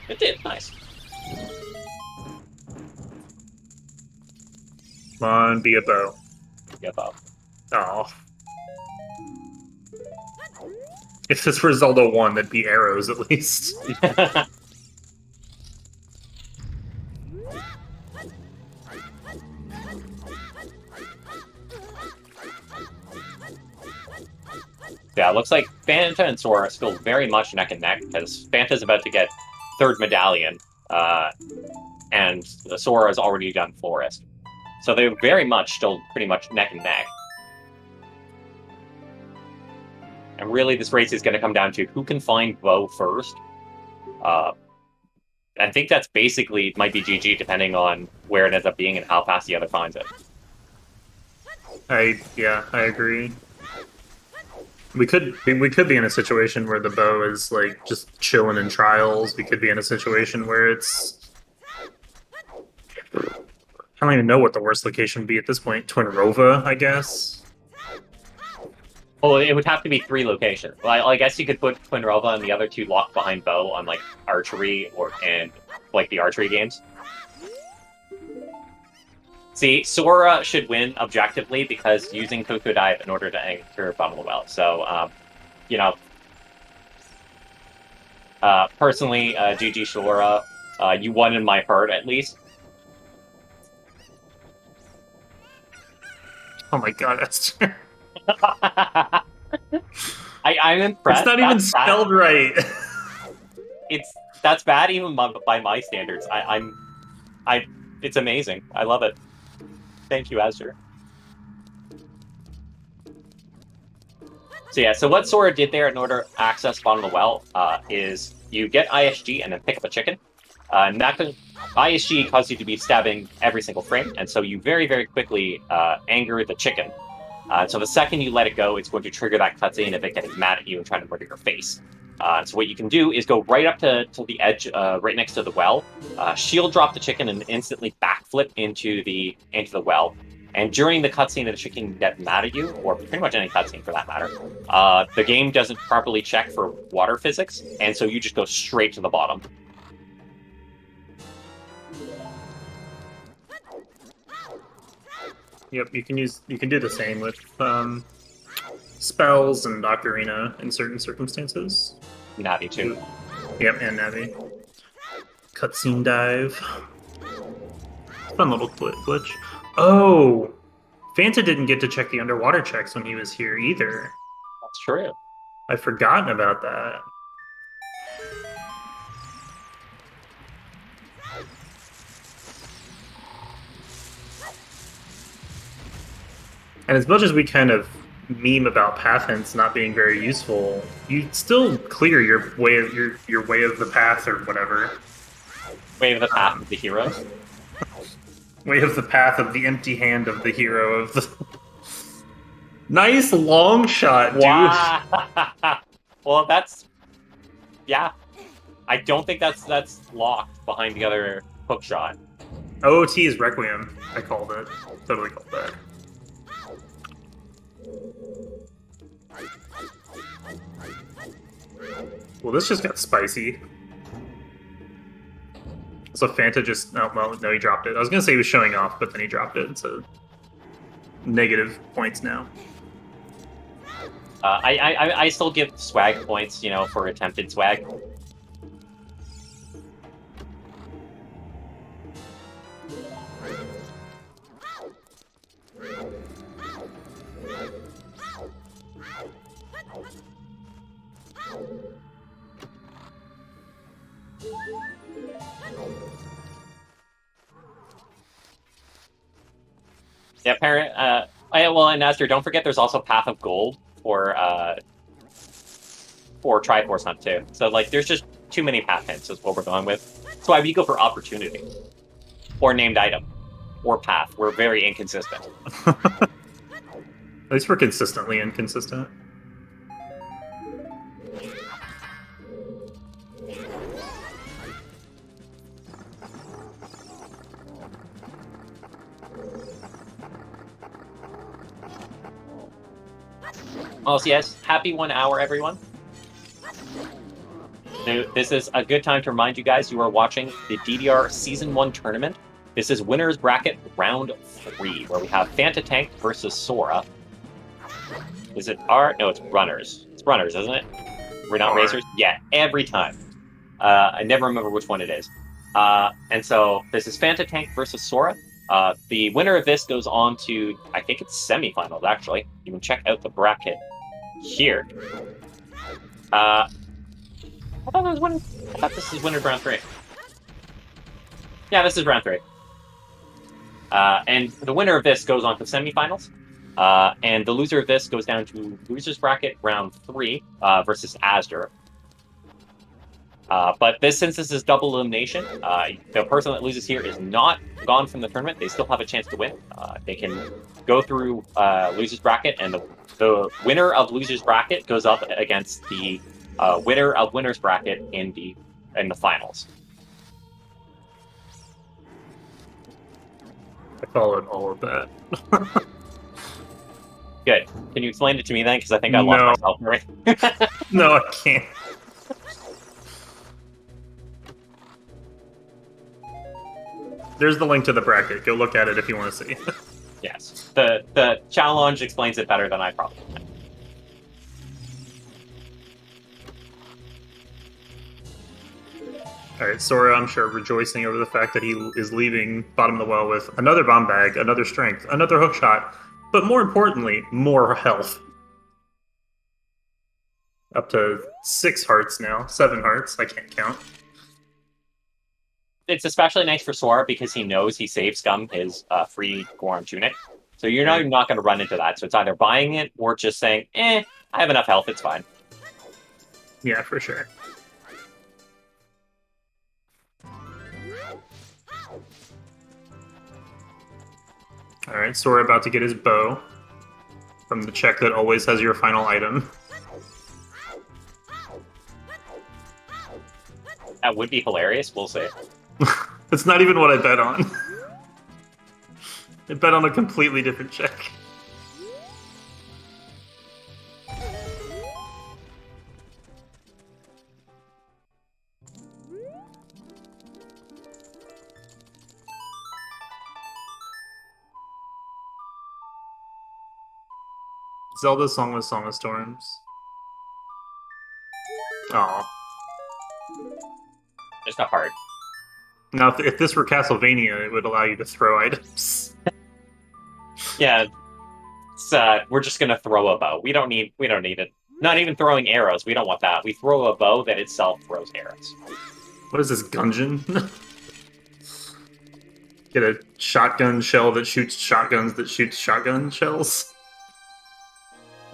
It did, nice.
Come on, be a bow.
Get up.
Oh. If this were Zelda 1, that'd be arrows at least.
Yeah, it looks like Fanta and Sora are still very much neck and neck, because Fanta's about to get third medallion, and Sora has already done Forest. So they're very much still pretty much neck and neck. And really, this race is going to come down to who can find Bo first. I think that's basically might be GG, depending on where it ends up being and how fast the other finds it.
I agree. We could be in a situation where the bow is like just chilling in trials. We could be in a situation where it's I don't even know what the worst location would be at this point. Twinrova, I guess.
Well, it would have to be 3 locations. Well, I guess you could put Twinrova and the other 2 locked behind Bo on like archery and the archery games. See, Sora should win objectively because using Cuckoo Dive in order to enter Bottom of the Well. So, you know, personally, GG Sora, you won in my heart at least.
Oh my god, that's
I'm impressed.
It's not even spelled right.
That's bad even by my standards. It's amazing. I love it. Thank you, Azure. So yeah, so what Sora did there in order to access bottom of the well is you get ISG and then pick up a chicken. And that ISG causes you to be stabbing every single frame, and so you very, very quickly anger the chicken. So the second you let it go, it's going to trigger that cutscene of it getting mad at you and trying to murder your face. So what you can do is go right up to the edge, right next to the well, shield drop the chicken, and instantly backflip into the well. And during the cutscene that the chicken gets mad at you, or pretty much any cutscene for that matter, the game doesn't properly check for water physics, and so you just go straight to the bottom.
Yep, you can do the same with spells and Ocarina in certain circumstances.
Navi too.
Yep, and Navi. Cutscene dive. Fun little glitch. Oh! Fanta didn't get to check the underwater checks when he was here either.
That's true.
I've forgotten about that. And as much as we kind of meme about path hints not being very useful, you still clear your way of your way of the path or whatever.
Way of the path of the heroes.
Way of the path of the empty hand of the hero of the. Nice long shot, dude.
Wow. Well, that's yeah. I don't think that's locked behind the other hook shot.
OOT is Requiem. I called it. Totally called that. Well, this just got spicy. So Fanta just... Oh, well, no, he dropped it. I was going to say he was showing off, but then he dropped it, so... Negative points now.
I still give swag points, you know, for attempted swag. Yeah, parent. Well, and Nestor, don't forget there's also Path of Gold for Triforce Hunt too. So like, there's just too many path hints is what we're going with. That's why we go for opportunity, or named item, or path. We're very inconsistent.
At least we're consistently inconsistent.
Also, yes, happy 1 hour, everyone. Now, this is a good time to remind you guys you are watching the DDR Season 1 tournament. This is Winner's Bracket Round 3, where we have FantaTanked versus Sora. Is it R? No, it's Runners. It's Runners, isn't it? We're not Racers? Yeah, every time. I never remember which one it is. And so, this is FantaTanked versus Sora. The winner of this goes on to, I think it's semifinals, actually. You can check out the bracket here. I thought this is winner round 3. Yeah, this is round 3. And the winner of this goes on to semifinals. And the loser of this goes down to losers bracket round 3 versus Asder. But since this is double elimination, the person that loses here is not gone from the tournament. They still have a chance to win. They can go through losers bracket, and the winner of losers bracket goes up against the winner of winners bracket in the finals.
I followed all of that.
Good. Can you explain it to me then? Because I think I lost myself already.
No, I can't. There's the link to the bracket. Go look at it if you want to see.
Yes. The challenge explains it better than I probably can.
Alright, Sora, I'm sure, rejoicing over the fact that he is leaving bottom of the well with another bomb bag, another strength, another hook shot, but more importantly, more health. Up to 6 hearts now. 7 hearts. I can't count.
It's especially nice for Sora because he knows he saved Scum his free Goron tunic. So you're not going to run into that. So it's either buying it or just saying, I I have enough health, it's fine.
Yeah, for sure. Alright, Sora about to get his bow from the check that always has your final item.
That would be hilarious, we'll see.
That's not even what I bet on. I bet on a completely different check. Zelda's Song was Song of Storms. Aw.
Just not hard.
Now, if this were Castlevania, it would allow you to throw items.
Yeah, it's, we're just gonna throw a bow. We don't need it. Not even throwing arrows. We don't want that. We throw a bow that itself throws arrows.
What is this, Gungeon? Get a shotgun shell that shoots shotguns that shoots shotgun shells?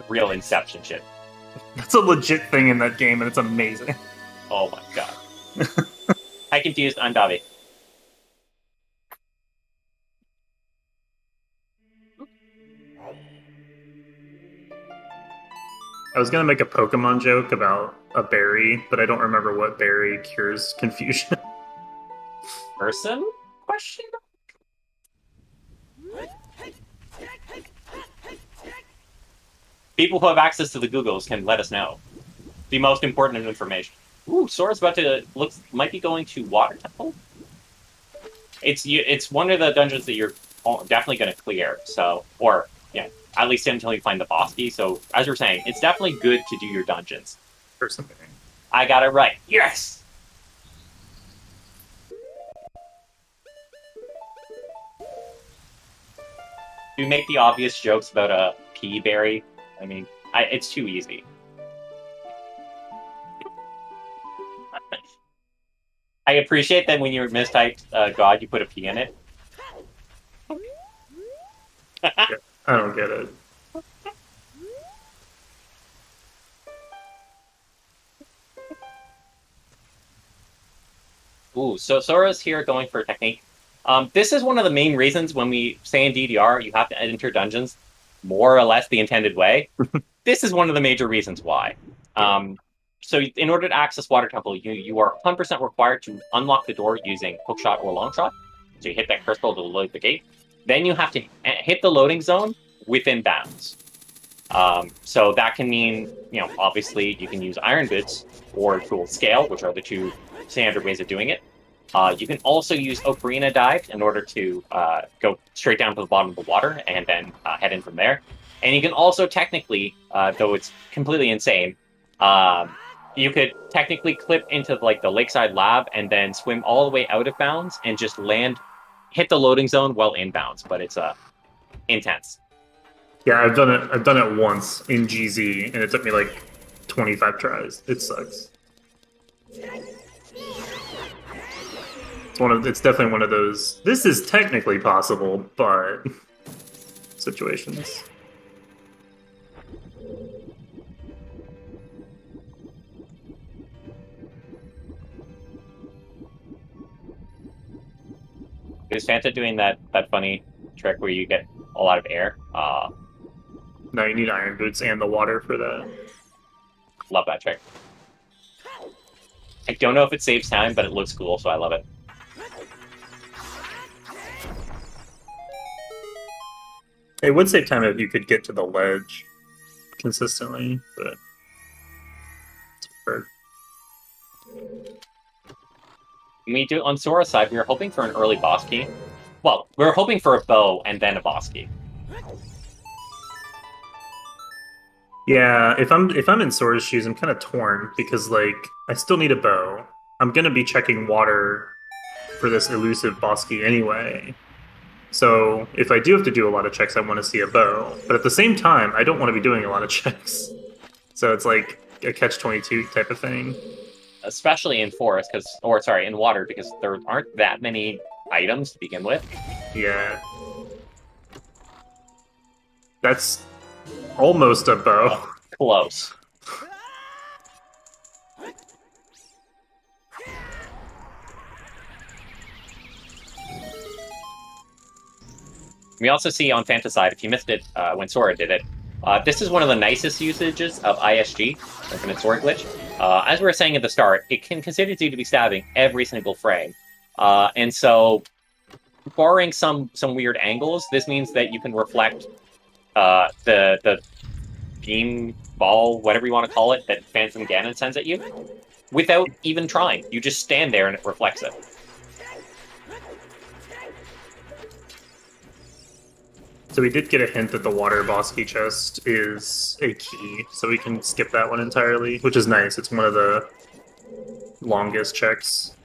Real Inception shit.
That's a legit thing in that game, and it's amazing.
Oh my god. I confused Undavi.
I was gonna make a Pokemon joke about a berry, but I don't remember what berry cures confusion.
Person? Question? People who have access to the Googles can let us know. The most important information. Ooh, Sora's about to might be going to Water Temple. It's one of the dungeons that you're definitely going to clear. So, or yeah, at least until you find the boss key. So, as you're saying, it's definitely good to do your dungeons.
Or something.
I got it right. Yes. You make the obvious jokes about a pea berry. I mean, it's too easy. I appreciate that when you mistyped God, you put a P in it.
I don't get it.
Ooh, so Sora's here going for a technique. This is one of the main reasons when we say in DDR you have to enter dungeons more or less the intended way. This is one of the major reasons why. So in order to access Water Temple, you are 100% required to unlock the door using hookshot or longshot. So you hit that crystal to load the gate. Then you have to hit the loading zone within bounds. So that can mean, obviously you can use Iron Boots or Dual Scale, which are the two standard ways of doing it. You can also use Ocarina Dive in order to go straight down to the bottom of the water and then head in from there. And you can also technically, though it's completely insane, you could technically clip into the lakeside lab and then swim all the way out of bounds and just hit the loading zone while inbounds. But it's intense.
Yeah, I've done it once in GZ, and it took me 25 tries. It sucks. It's definitely one of those. This is technically possible, but situations.
Is Fanta doing that funny trick where you get a lot of air?
No, you need Iron Boots and the water for that.
Love that trick. I don't know if it saves time, but it looks cool, so I love it.
It would save time if you could get to the ledge consistently, but it's preferred.
On Sora's side, we were hoping for an early boss key. Well, we were hoping for a bow and then a boss key.
Yeah, if I'm in Sora's shoes, I'm kind of torn because I still need a bow. I'm gonna be checking water for this elusive boss key anyway. So if I do have to do a lot of checks, I want to see a bow. But at the same time, I don't want to be doing a lot of checks. So it's like a catch-22 type of thing.
Especially in forest, in water, because there aren't that many items to begin with.
Yeah. That's almost a bow.
Close. We also see on Fantaside, if you missed it when Sora did it, this is one of the nicest usages of ISG, Infinite Sword Glitch. As we were saying at the start, it can consider you to be stabbing every single frame. And so, barring some weird angles, this means that you can reflect the beam, ball, whatever you want to call it, that Phantom Ganon sends at you, without even trying. You just stand there and it reflects it.
So we did get a hint that the water boss key chest is a key, so we can skip that one entirely, which is nice. It's one of the longest checks.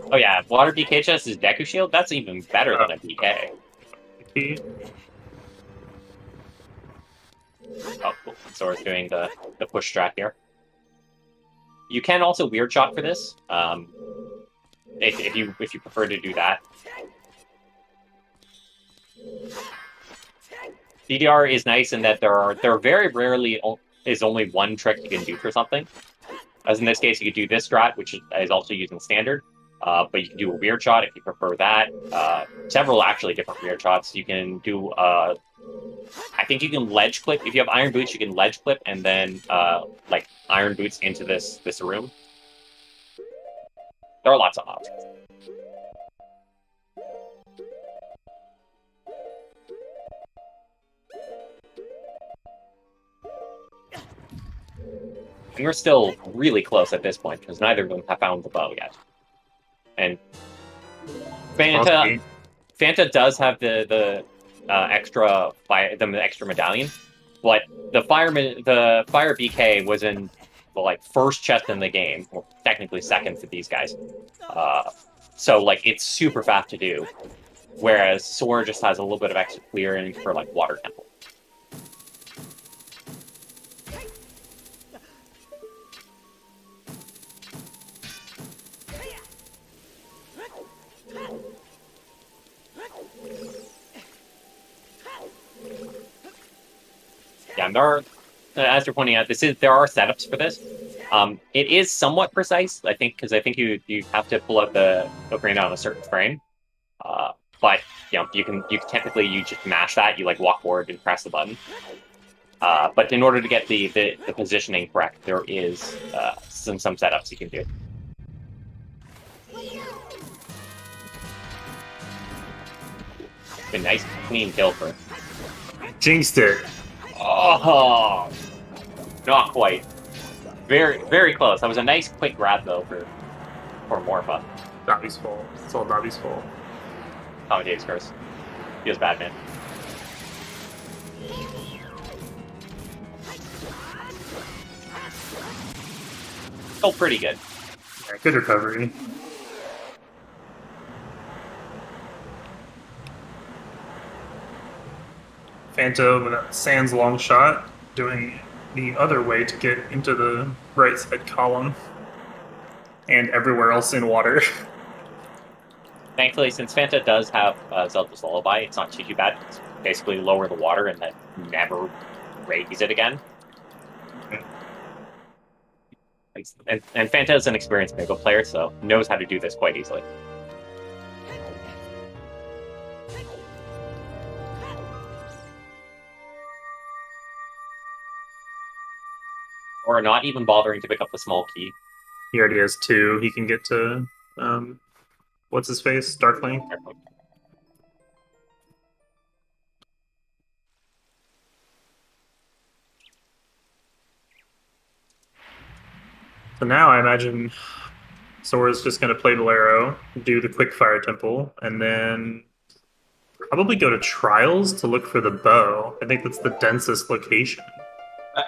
Oh yeah, water DK chest is Deku Shield? That's even better than a DK. Oh, cool. Sora's doing the push strat here. You can also weird shot for this, if you prefer to do that. DDR is nice in that there very rarely is only one trick you can do for something. As in this case, you could do this strat, which is also using standard. But you can do a weird shot if you prefer that. Several actually different weird shots. You can do, I think you can ledge clip. If you have iron boots, you can ledge clip and then like iron boots into this room. There are lots of options. And we're still really close at this point because neither of them have found the bow yet. And Fanta does have the extra extra medallion, but the fire BK was in the first chest in the game, or technically second for these guys. So it's super fast to do, whereas Sora just has a little bit of extra clearing for water temple. Yeah, and there are, as you're pointing out, there are setups for this. It is somewhat precise, I think, because I think you have to pull out the ocarina on a certain frame. But you can technically you just mash that. You walk forward and press the button. But in order to get the positioning correct, there is some setups you can do. A nice clean kill for.
Jinxed it.
Oh, not quite. Very, very close. That was a nice quick grab though for Morpha.
Dobby's fault. It's all Dobby's fault.
Commentator's curse. He was bad, man. Still pretty good.
Yeah, good recovery. Fanta with a Sans long shot, doing the other way to get into the right side column. And everywhere else in water.
Thankfully, since Fanta does have Zelda's Lullaby, it's not too bad. It's basically lower the water and then never raise it again. And Fanta is an experienced Mega player, so knows how to do this quite easily. Or not even bothering to pick up the small key.
He already has 2. He can get to, what's his face? Darkling? So now I imagine Sora's just going to play Bolero, do the quick fire temple, and then probably go to Trials to look for the bow. I think that's the densest location.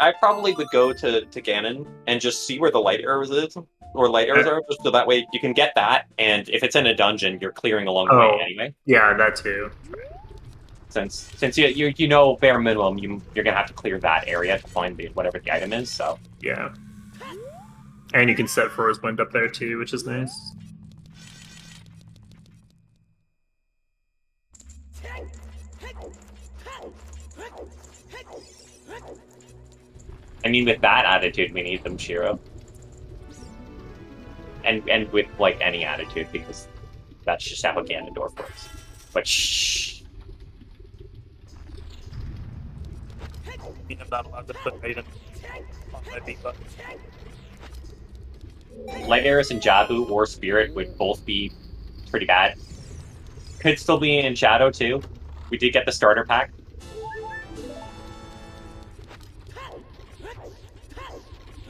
I probably would go to Ganon and just see where the light arrows is, or light arrows are, just so that way you can get that, and if it's in a dungeon, you're clearing along the way anyway.
Yeah, that too.
Since you know bare minimum you're gonna have to clear that area to find whatever the item is. So
Yeah. And you can set Forest Wind up there too, which is nice.
I mean, with that attitude, we need them, Shiro. And with like any attitude, because that's just how Ganondorf works. But shh.
I'm not allowed to put item on my B button.
Light Aris and Jabu or Spirit would both be pretty bad. Could still be in Shadow too. We did get the starter pack.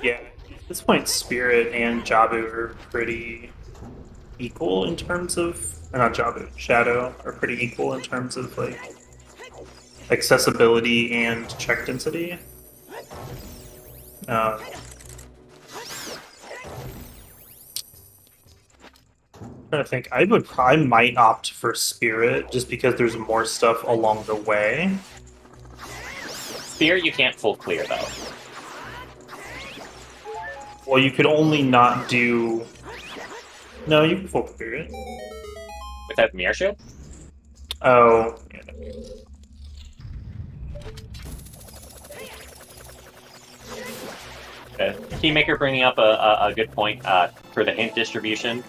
Yeah, at this point, Spirit and Jabu are pretty equal in terms of... not Jabu, Shadow are pretty equal in terms of, like, accessibility and check density. I'm trying to think. I might opt for Spirit just because there's more stuff along the way.
Spirit you can't full clear though.
Well, you could only not do... No, you can full clear it.
Without Mirror Shield?
Oh, yeah.
Keymaker bringing up a good point for the hint distribution.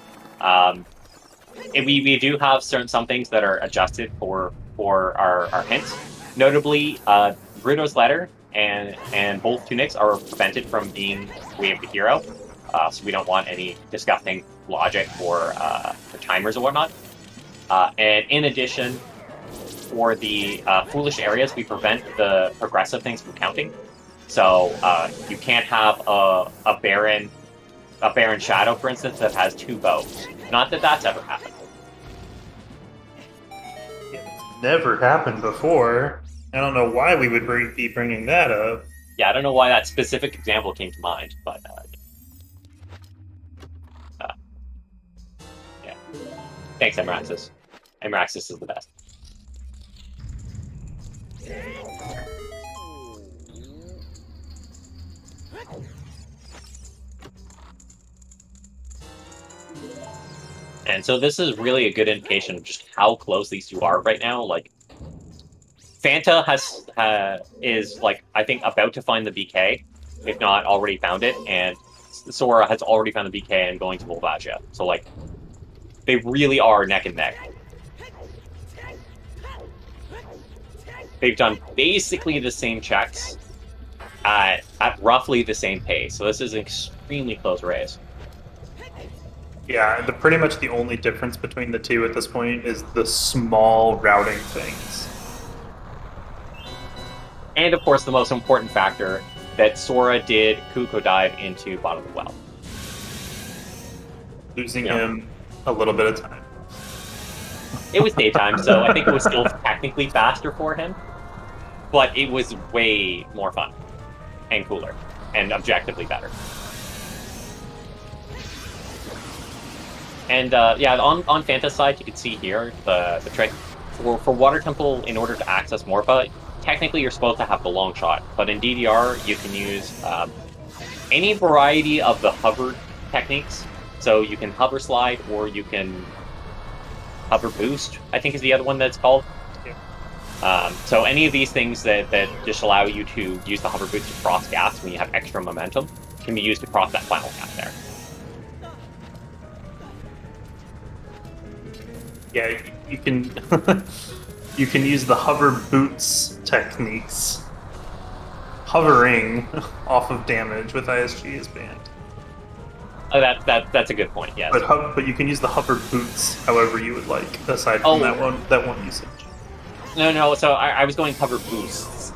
We do have some things that are adjusted for our hints. Notably, Rudo's letter and both tunics are prevented from being Way of the Hero, so we don't want any disgusting logic for timers or whatnot. And in addition, for the foolish areas, we prevent the progressive things from counting. So you can't have a Baron Shadow, for instance, that has 2 bows. Not that that's ever happened.
It's never happened before. I don't know why we would be bringing that up.
Yeah, I don't know why that specific example came to mind, but yeah. Thanks, Emraxis. Emraxis is the best. And so this is really a good indication of just how close these two are right now. Like, Fanta is like, I think, about to find the BK, if not already found it, and Sora has already found the BK and going to Volvagia. So like, they really are neck and neck. They've done basically the same checks at roughly the same pace. So this is an extremely close race.
Yeah, pretty much the only difference between the two at this point is the small routing things.
And of course, the most important factor, that Sora did Kuko dive into bottom of the well.
Losing him a little bit of time.
It was daytime, so I think it was still technically faster for him. But it was way more fun. And cooler. And objectively better. And yeah, on Fanta's side, you can see here the trick. For Water Temple, in order to access Morpha, technically you're supposed to have the long shot. But in DDR, you can use any variety of the hover techniques. So you can hover slide, or you can hover boost, I think is the other one that's called. Yeah. So any of these things that just allow you to use the hover boost to cross gaps when you have extra momentum can be used to cross that final gap there.
Yeah, you can you can use the hover boots techniques. Hovering off of damage with ISG is banned.
Oh, that's a good point. Yes,
but you can use the hover boots however you would like, aside from that one usage.
No. So I was going hover boosts.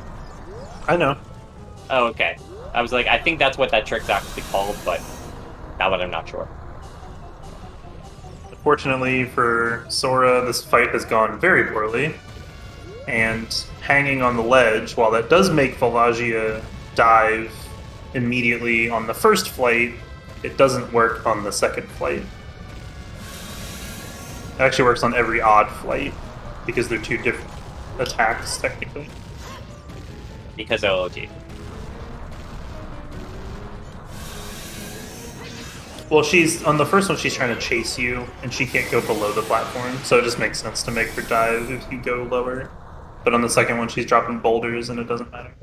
I know.
Oh, okay. I was like, I think that's what that trick's actually called, but now that I'm not sure.
Fortunately for Sora, this fight has gone very poorly, and hanging on the ledge, while that does make Volvagia dive immediately on the first flight, it doesn't work on the second flight. It actually works on every odd flight, because they're too different. attacks, technically.
Because OOT.
Well, she's on the first one. She's trying to chase you, and she can't go below the platform, so it just makes sense to make her dive if you go lower. But on the second one, she's dropping boulders, and it doesn't matter.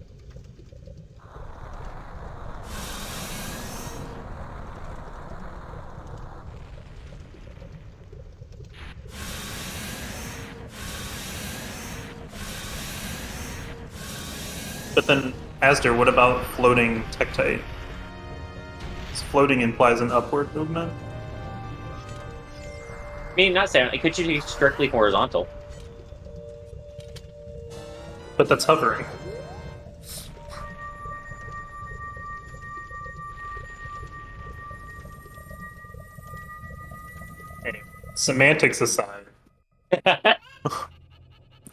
But then, Asder, what about floating Tektite? Floating implies an upward movement.
I mean, not saying it could just be strictly horizontal.
But that's hovering. Anyway, semantics aside,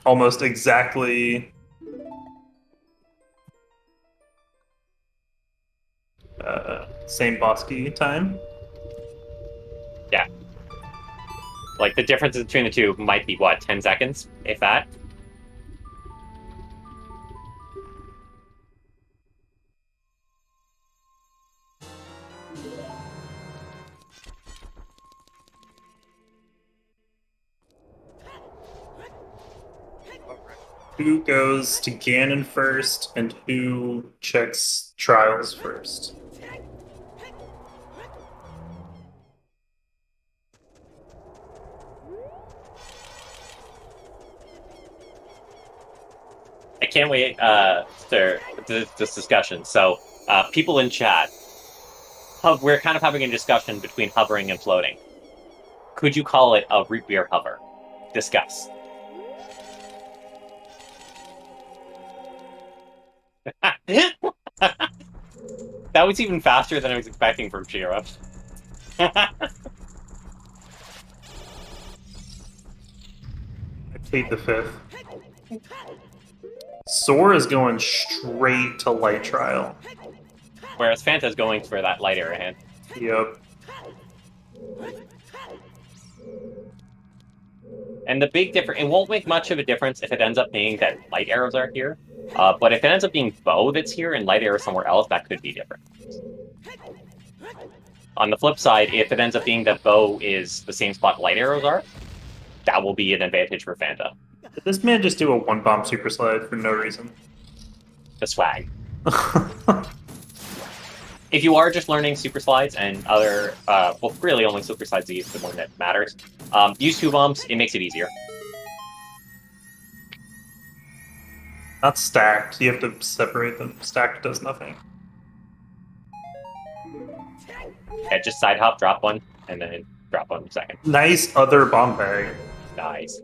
almost exactly same Bosky time.
Yeah. Like, the difference between the two might be, what, 10 seconds, if that?
Who goes to Ganon first, and who checks trials first?
I can't wait for this discussion. So, people in chat, we're kind of having a discussion between hovering and floating. Could you call it a root beer hover? Discuss. That was even faster than I was expecting from Shira.
I plead the fifth. Sora is going straight to light trial.
Whereas Fanta's going for that light arrow hand.
Yep.
And the big difference, it won't make much of a difference if it ends up being that light arrows are here. But if it ends up being bow that's here and light arrow somewhere else, that could be different. On the flip side, if it ends up being that bow is the same spot light arrows are, that will be an advantage for Fanta.
Did this man just do a one-bomb super slide for no reason?
The swag. If you are just learning super slides and other, well, really only super slides is the one that matters, use two bombs, it makes it easier.
Not stacked. You have to separate them. Stacked does nothing.
Yeah, just side hop, drop one, and then drop one second.
Nice other bomb bag.
Nice.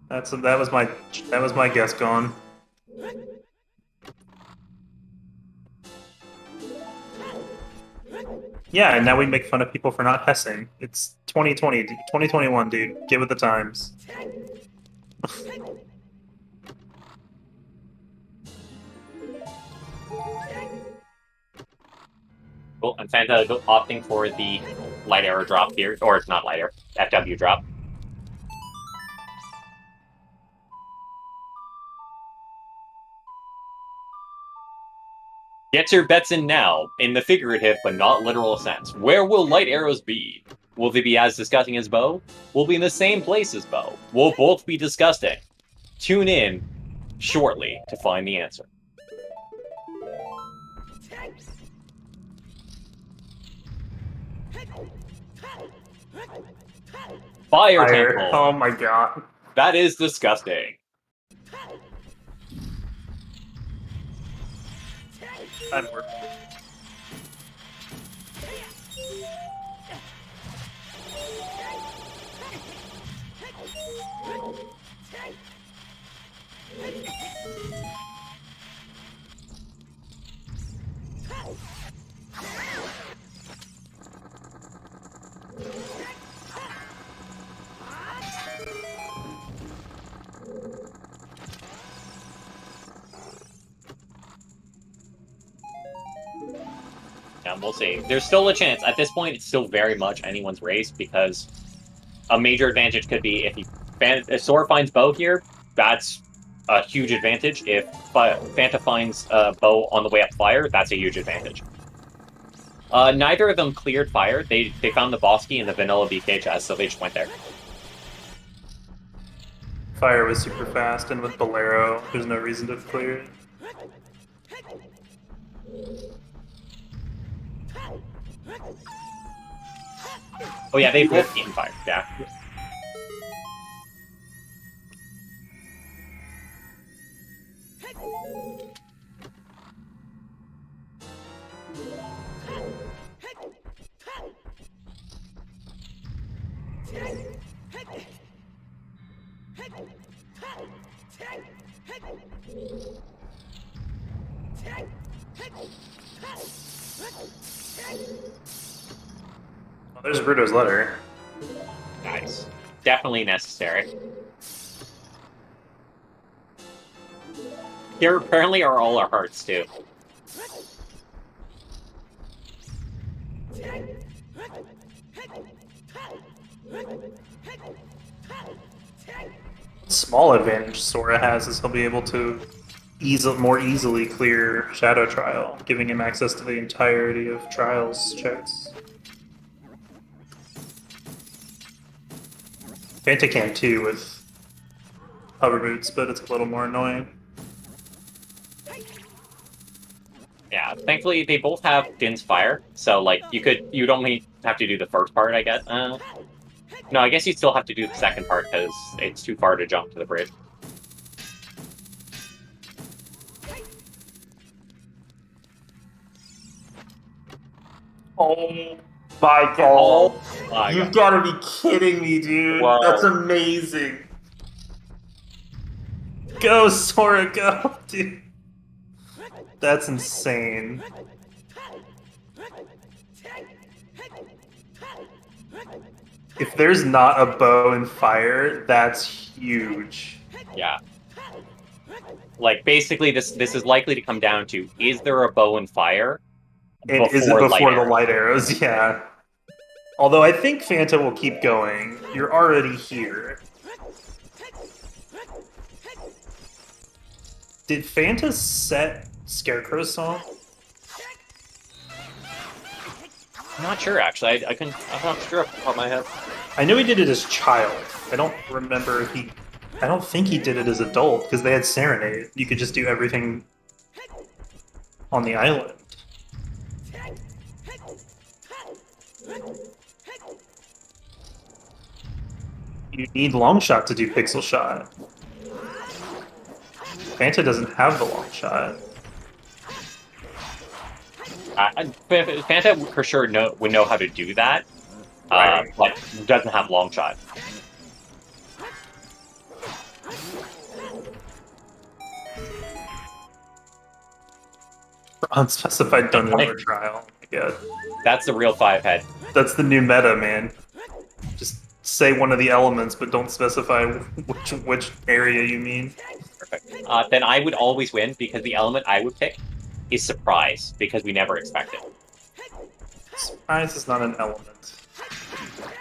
That was my guess gone. Yeah, and now we make fun of people for not hessing. It's 2020, 2021, dude. Get with the times.
Cool, and Fanta opting for the light arrow drop here, or it's not light arrow, FW drop. Get your bets in now, in the figurative but not literal sense. Where will light arrows be? Will they be as disgusting as bow? Will be in the same place as bow? Will both be disgusting? Tune in shortly to find the answer. Fire Temple!
Oh my god.
That is disgusting.
That worked.
Yeah, we'll see. There's still a chance. At this point, it's still very much anyone's race, because a major advantage could be if if Sora finds Bow here, that's a huge advantage. If Fanta finds Bow on the way up fire, that's a huge advantage. Neither of them cleared fire. They found the boss key in the vanilla BK chest, so they just went there.
Fire was super fast, and with Bolero, there's no reason to clear it.
Oh yeah, they both eaten fire. Yeah.
Oh, there's Bruto's letter.
Nice. Definitely necessary. Here apparently are all our hearts too.
Small advantage Sora has is he'll be able to more easily clear Shadow Trial, giving him access to the entirety of Trials checks. Fanta can too with hover boots, but it's a little more annoying.
Yeah, thankfully they both have Din's Fire, so like you'd only have to do the first part, I guess. No, I guess you still have to do the second part because it's too far to jump to the bridge.
Oh my god.
Oh my
You've
God.
got to be kidding me, dude.
Wow.
That's amazing. Go, Sora, go, dude. That's insane. If there's not a bow and fire, that's huge.
Yeah. Like basically this is likely to come down to, is there a bow and fire?
And is it
light
before the
arrows?
light arrows? Yeah. Although I think Fanta will keep going. You're already here. Did Fanta set Scarecrow's song?
I'm not sure actually. I'm not sure.
Off the top of my head.
I know he did it as child. I don't remember if he... I don't think he did it as adult, because they had Serenade. You could just do everything on the island. You need long shot to do pixel shot. Fanta doesn't have the long shot.
Fanta for sure would know how to do that,
Right.
but doesn't have long shot.
For unspecified dungeon or trial. Yeah.
That's the real 5-head.
That's the new meta, man. Just say one of the elements, but don't specify which area you mean.
Perfect. Then I would always win because the element I would pick is surprise because we never expect it.
Surprise is not an element.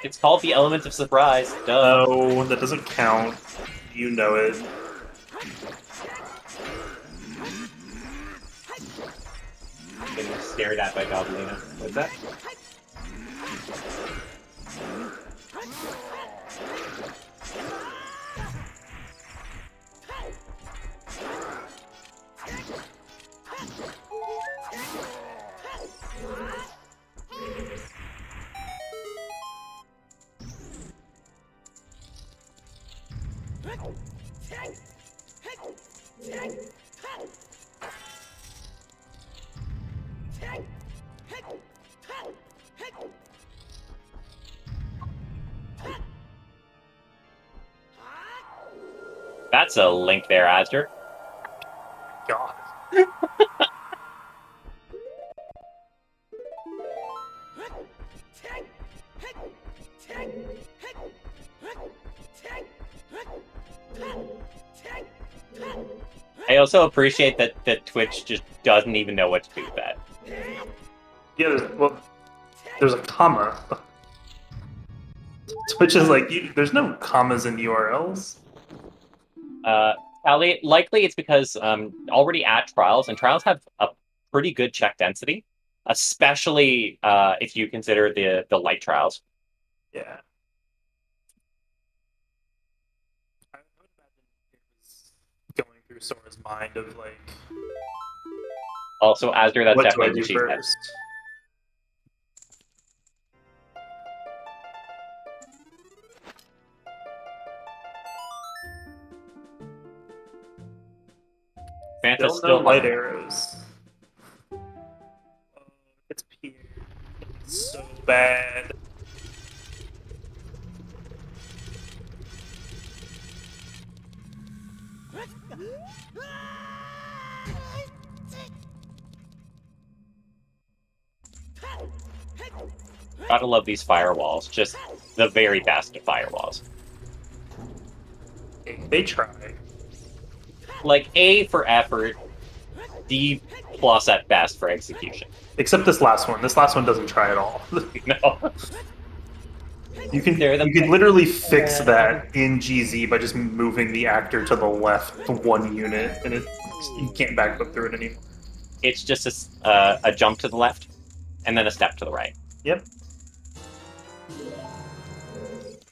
It's called the element of surprise. Duh.
No, that doesn't count. You know it.
Getting stared at by Goblina. What's that? That's a link there, Asder.
God.
I also appreciate that Twitch just doesn't even know what to do with that.
Yeah, well, there's a comma. Twitch is like, there's no commas in URLs.
Ali, likely it's because already at Trials, and Trials have a pretty good check density, especially if you consider the light Trials.
Yeah. I would imagine it was going through Sora's mind of like,
Also, Azure, that's
what do I
definitely
do
the cheat code.
first?
Fanta's
Still no
still
light arrows. Oh, it's Pierre. It's so bad.
Gotta love these firewalls. Just the very best of firewalls.
They try.
Like A for effort, D plus at best for execution.
Except this last one. This last one doesn't try at all.
No.
You can literally fix that in GZ by just moving the actor to the left 1 unit, and you can't backflip through it anymore.
It's just a jump to the left, and then a step to the right.
Yep.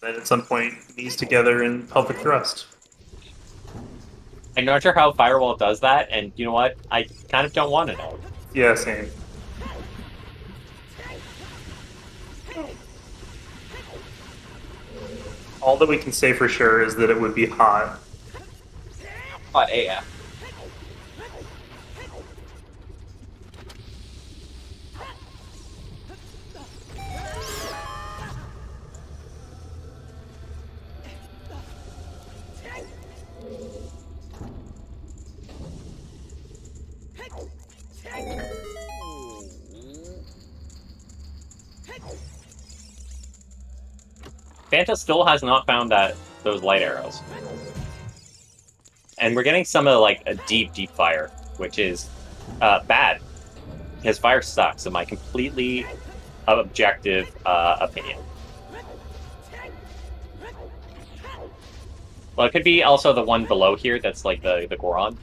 Then at some point, knees together in pelvic thrust.
I'm not sure how Firewall does that, and you know what? I kind of don't want to know.
Yeah, same. All that we can say for sure is that it would be hot.
Hot AF.
Fanta still has not found those light arrows. And we're getting some of like a deep fire, which is bad. Because fire sucks, in my completely objective opinion. Well, it could be also the one below here that's like the Goron.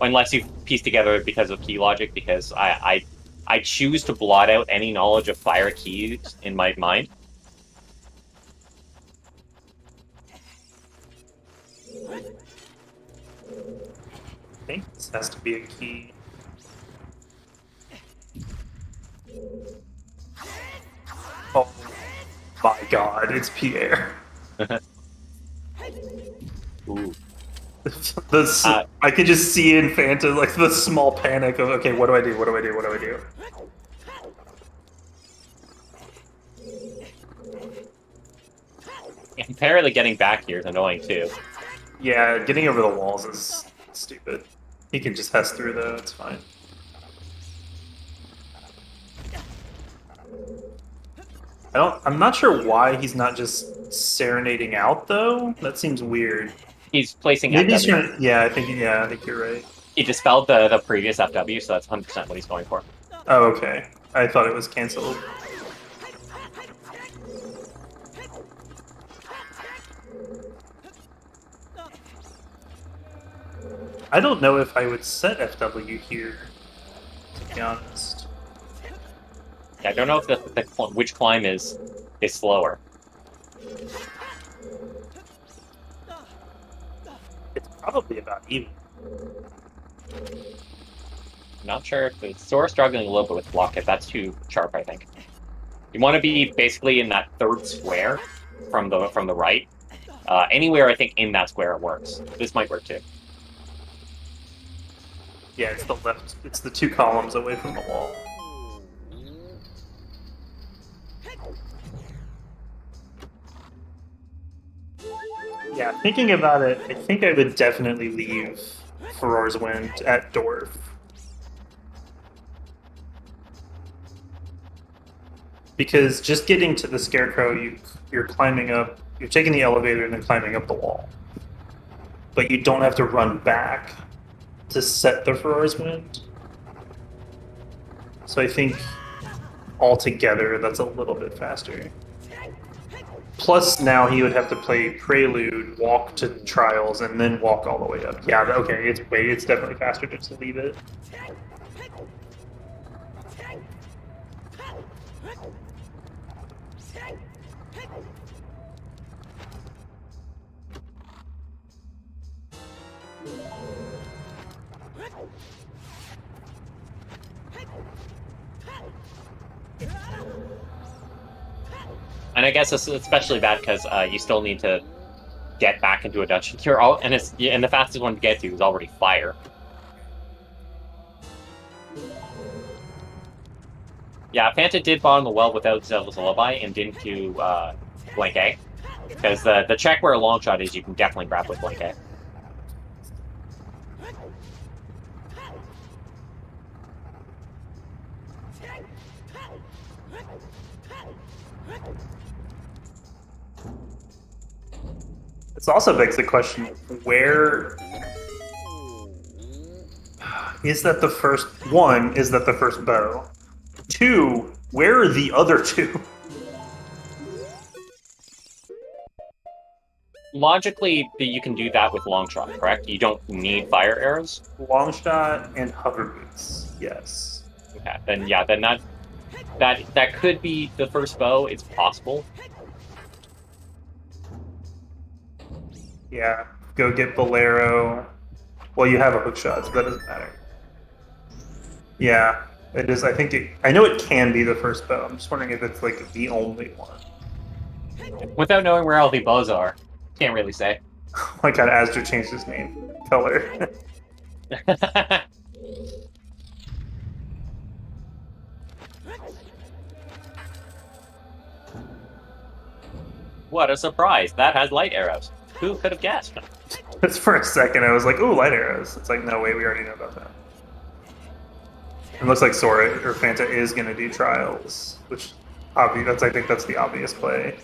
Unless you piece together because of key logic, because I choose to blot out any knowledge of fire keys in my mind.
I think this has to be a key. Oh my god, it's Pierre.
Ooh.
I could just see in Fanta like the small panic of, okay, what do I do? What do I do? What do I do?
Apparently getting back here is annoying too.
Yeah, getting over the walls is stupid. He can just hess through though, it's fine. I'm not sure why he's not just serenading out though. That seems weird.
He's placing
Maybe he's
FW.
I think you're right.
He dispelled the previous FW, so that's 100% what he's going for.
Oh, okay. I thought it was cancelled. I don't know if I would set FW here, to be honest.
Yeah, I don't know if which climb is slower.
It's probably about even.
Not sure if it's Sora struggling a little bit with block if that's too sharp, I think. You want to be basically in that third square from the right. Anywhere I think in that square it works. This might work too.
Yeah, it's the left. It's the 2 columns away from the wall. Yeah, thinking about it, I think I would definitely leave Furor's Wind at Dwarf. Because just getting to the Scarecrow, you're climbing up, you're taking the elevator and then climbing up the wall. But you don't have to run back to set the Furor's Wind. So I think altogether that's a little bit faster. Plus, now he would have to play Prelude, walk to Trials, and then walk all the way up. Yeah, okay, it's definitely faster just to leave it.
And I guess it's especially bad because you still need to get back into a dungeon. You're all, and the fastest one to get to is already fire. Yeah, Fanta did bottom the well without Zelda's Lullaby and didn't do Blank A. Because the check where a long shot is, you can definitely grab with Blank A.
This also begs the question, where is that the first one? Is that the first bow? 2, where are the other 2?
Logically, you can do that with long shot, correct? You don't need fire arrows.
Long shot and hover boots. Yes.
Okay, then yeah, then that could be the first bow. It's possible.
Yeah. Go get Bolero. Well, you have a hook shot, so that doesn't matter. Yeah, it is. I know it can be the first bow. I'm just wondering if it's like the only one.
Without knowing where all the bows are, can't really say.
Like how Astor changed his name color.
What a surprise! That has light arrows. Who could have guessed?
Just for a second, I was like, "Ooh, light arrows." It's like, no, wait, we already know about that. It looks like Sora or Fanta is going to do trials, which obvious. I think that's the obvious play.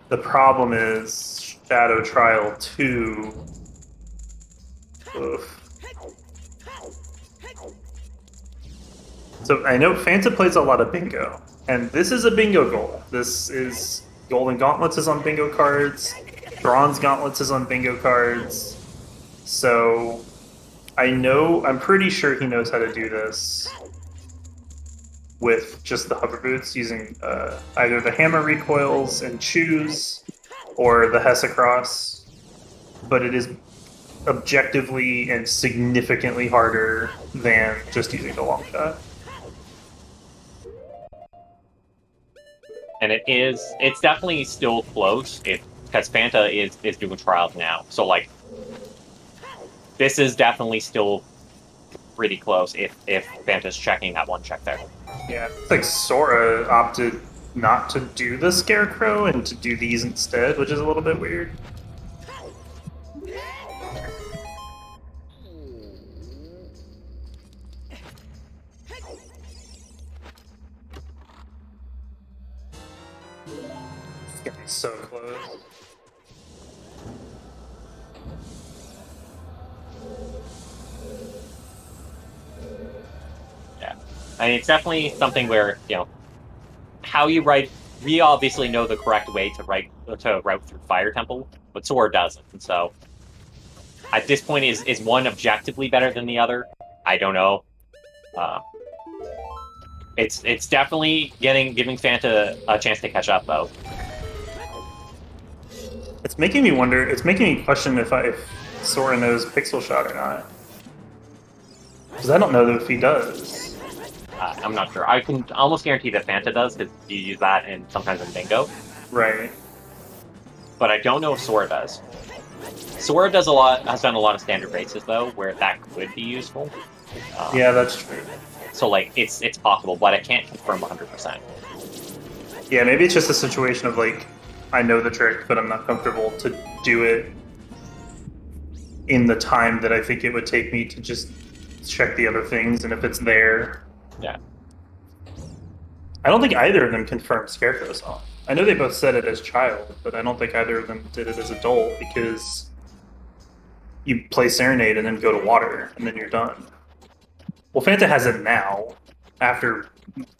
The problem is Shadow Trial 2. Oof. So I know Fanta plays a lot of bingo, and this is a bingo goal. This is Golden Gauntlets is on bingo cards, Bronze Gauntlets is on bingo cards. So I'm pretty sure he knows how to do this with just the hover boots using either the hammer recoils and choose or the Hessa Cross, but it is objectively and significantly harder than just using the long shot.
And it's definitely still close because Fanta is doing trials now. So like this is definitely still pretty close if Fanta's checking that one check there.
Yeah, it's like Sora opted not to do the Scarecrow and to do these instead, which is a little bit weird. It's getting so close.
Yeah, I mean it's definitely something where how you write. We obviously know the correct way to route through Fire Temple, but Sora doesn't. And so at this point, is one objectively better than the other? I don't know. It's definitely giving Fanta a chance to catch up, though.
It's making me wonder. It's making me question if Sora knows Pixel Shot or not, because I don't know if he does.
I'm not sure. I can almost guarantee that Fanta does, because you use that sometimes in bingo.
Right.
But I don't know if Sora does. Sora has done a lot of standard races, though, where that could be useful.
Yeah, that's true.
So, like, it's possible, but I can't confirm 100%.
Yeah, maybe it's just a situation of, like, I know the trick, but I'm not comfortable to do it in the time that I think it would take me to just check the other things, and if it's there...
Yeah.
I don't think either of them confirmed Scarecrow song. I know they both said it as child, but I don't think either of them did it as adult, because you play Serenade and then go to water, and then you're done. Well, Fanta has it now, after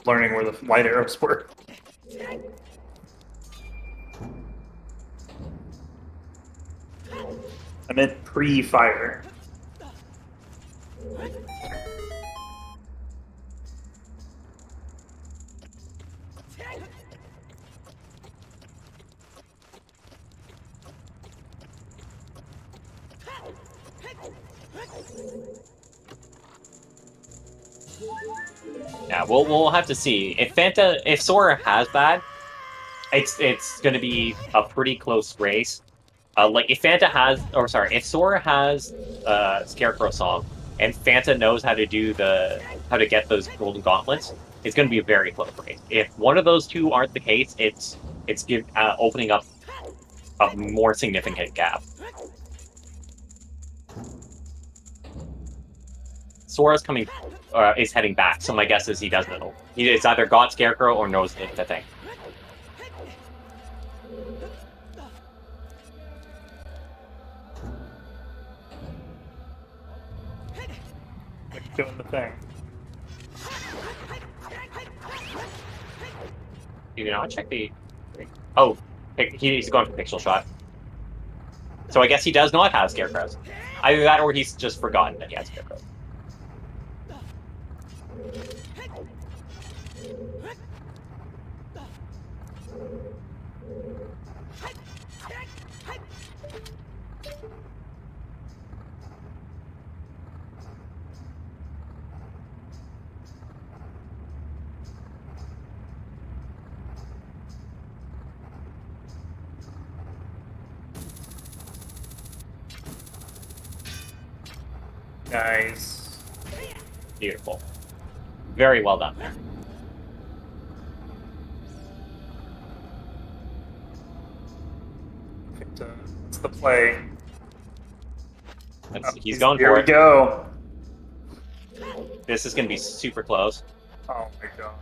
learning where the light arrows were. I meant pre-fire.
Yeah, we'll have to see. If Sora has that, it's going to be a pretty close race. Like if Sora has Scarecrow Song and Fanta knows how to get those golden gauntlets, it's going to be a very close race. If one of those two aren't the case, it's opening up a more significant gap. Sora's is heading back, so my guess is he doesn't know. It's either got Scarecrow or knows the thing.
Doing the thing.
You can not check the... Oh, he's going for Pixel Shot. So I guess he does not have Scarecrows. Either that or he's just forgotten that he has Scarecrows.
Nice.
Beautiful. Very well done there.
It's the play.
He's going
Here
for
we
it.
go.
This is going to be super close.
Oh my god.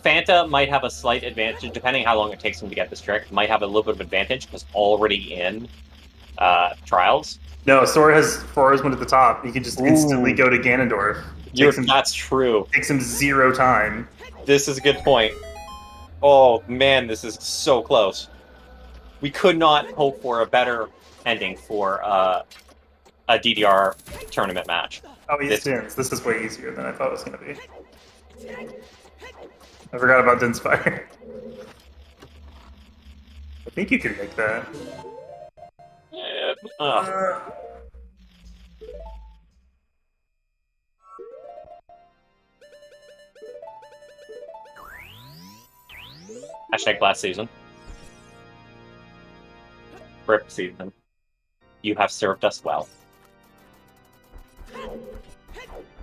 Fanta might have a slight advantage, depending how long it takes him to get this trick. Might have a little bit of advantage because already in Trials.
No, Sora has Forosmund at the top. He can just instantly go to Ganondorf.
That's true.
Takes him 0 time.
This is a good point. Oh man, this is so close.
We could not hope for a better ending for a DDR tournament match.
Oh, he spins. This is way easier than I thought it was going to be. I forgot about Dinspire. I think you can make that.
Hashtag last season. Rip season. You have served us well.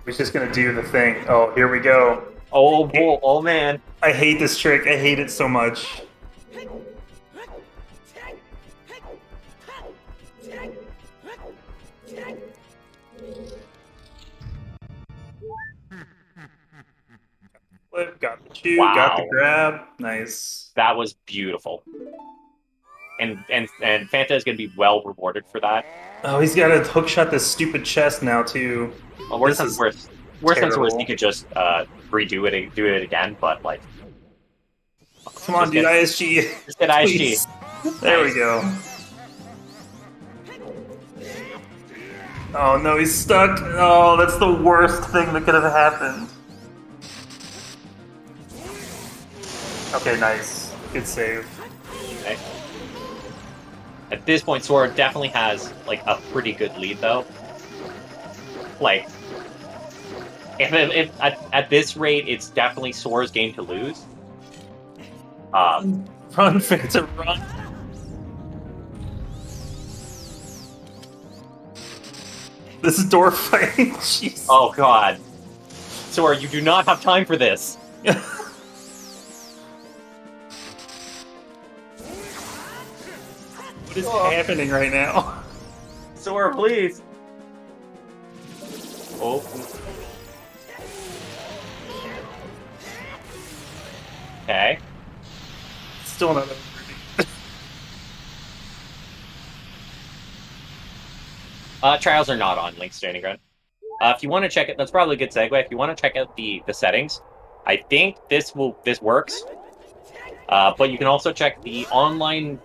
He's just going to do the thing. Oh, here we go.
Oh, bull. Oh, man.
I hate this trick. I hate it so much. Flip, got the chew, got the grab. Nice.
That was beautiful. And Fanta is going to be well rewarded for that.
Oh, he's got to hookshot this stupid chest now, too.
Well, worst comes to worst, he could just redo it, do it again, but like...
Come on, dude, ISG.
Just get ISG.
There we go. Oh no, he's stuck. Oh, that's the worst thing that could have happened. Okay, nice. Good save.
Okay. At this point, Sora definitely has like a pretty good lead, though. Like, if at this rate, it's definitely Sora's game to lose.
Run, Fanta, run! This is door fighting. Jeez.
Oh god, Sora, you do not have time for this.
What is happening right now?
Sora, please. Oh. Okay.
Still not over.
Trials are not on Link's Standing Ground. If you want to check it, that's probably a good segue. If you want to check out the settings, I think this works. But you can also check the online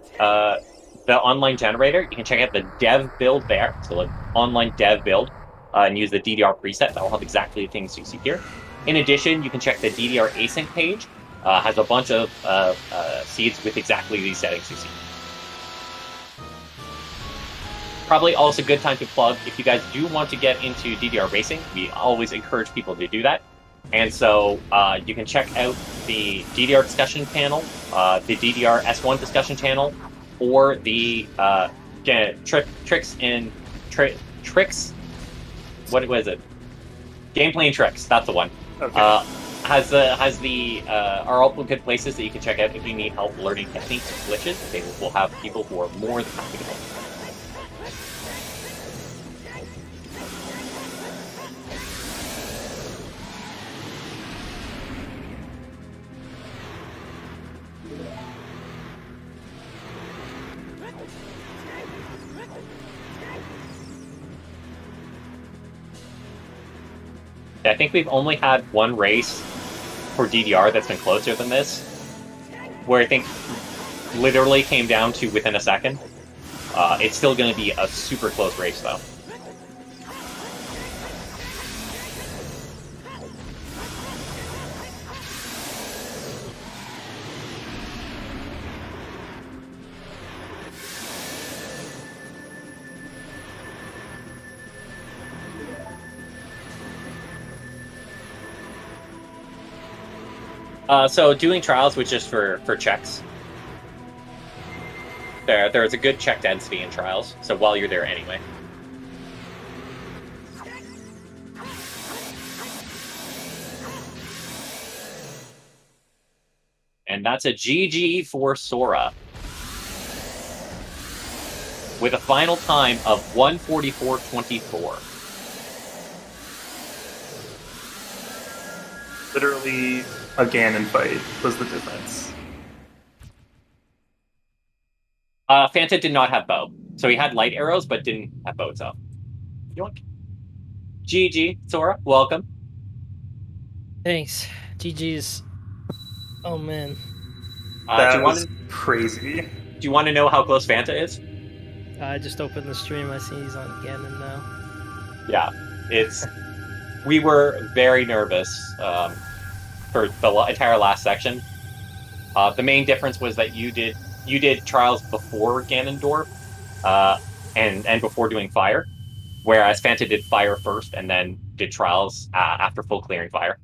the online generator, you can check out the dev build there. So like online dev build, and use the DDR preset. That will have exactly the things you see here. In addition, you can check the DDR async page. Has a bunch of seeds with exactly these settings you see. Probably also a good time to plug, if you guys do want to get into DDR racing, we always encourage people to do that. And so you can check out the DDR discussion panel, the DDR S1 discussion channel, or the tricks. What was it? Gameplay and tricks. That's the one.
Okay.
Has are all good places that you can check out if you need help learning techniques and glitches. They will have people who are more than happy to help. I think we've only had one race for DDR that's been closer than this, where I think literally came down to within a second. It's still going to be a super close race, though. So doing trials was just for checks. There's a good check density in trials, so while you're there anyway. And that's a GG for Sora. With a final time of 1:44.24.
Literally a Ganon fight was the difference.
Fanta did not have bow. So he had light arrows, but didn't have bow itself. Yoink. GG, Sora, welcome.
Thanks. GG's. Oh, man.
That was crazy.
Do you want to know how close Fanta is?
I just opened the stream. I see he's on Ganon now.
Yeah, we were very nervous for the entire last section. The main difference was that you did trials before Ganondorf, and before doing fire, whereas Fanta did fire first and then did trials after full clearing fire.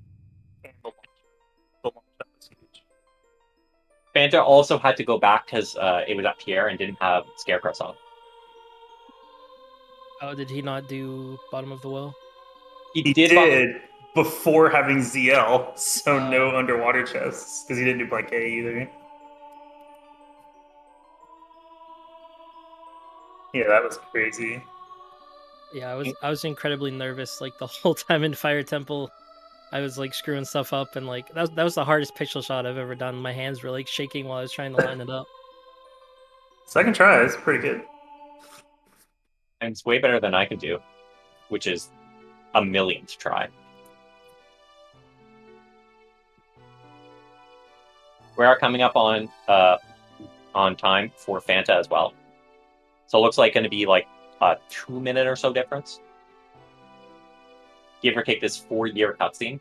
Fanta also had to go back because it was at Pierre and didn't have Scarecrow on.
Oh, did he not do bottom of the well?
He did before having ZL, so no underwater chests, because he didn't do Black A either. Yeah, that was crazy.
Yeah, I was incredibly nervous like the whole time in Fire Temple. I was like screwing stuff up, and like that was the hardest pixel shot I've ever done. My hands were like shaking while I was trying to line it up.
Second try is pretty good.
And it's way better than I could do, which is a millionth try. We are coming up on time for Fanta as well. So it looks like going to be like a 2-minute or so difference. Give or take this 4-year cutscene.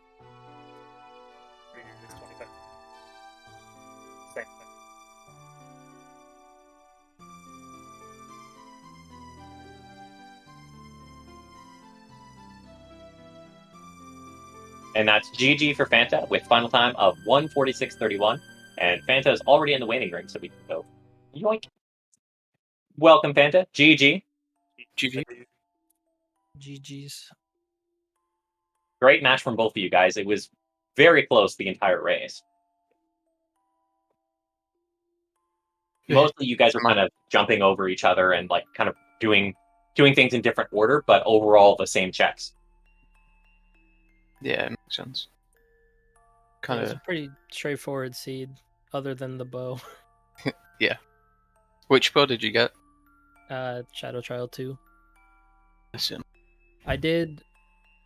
And that's GG for Fanta with final time of 1:46.31. And Fanta is already in the waiting ring, so we can go. Yoink. Welcome, Fanta. GG.
GG.
GG's.
Great match from both of you guys. It was very close the entire race. Mostly you guys were kind of jumping over each other and like kind of doing things in different order, but overall the same checks.
Yeah, it makes sense. Kind
It's
of.
a pretty straightforward seed, other than the bow.
Yeah. Which bow did you get?
Shadow Trial 2.
Assume.
I did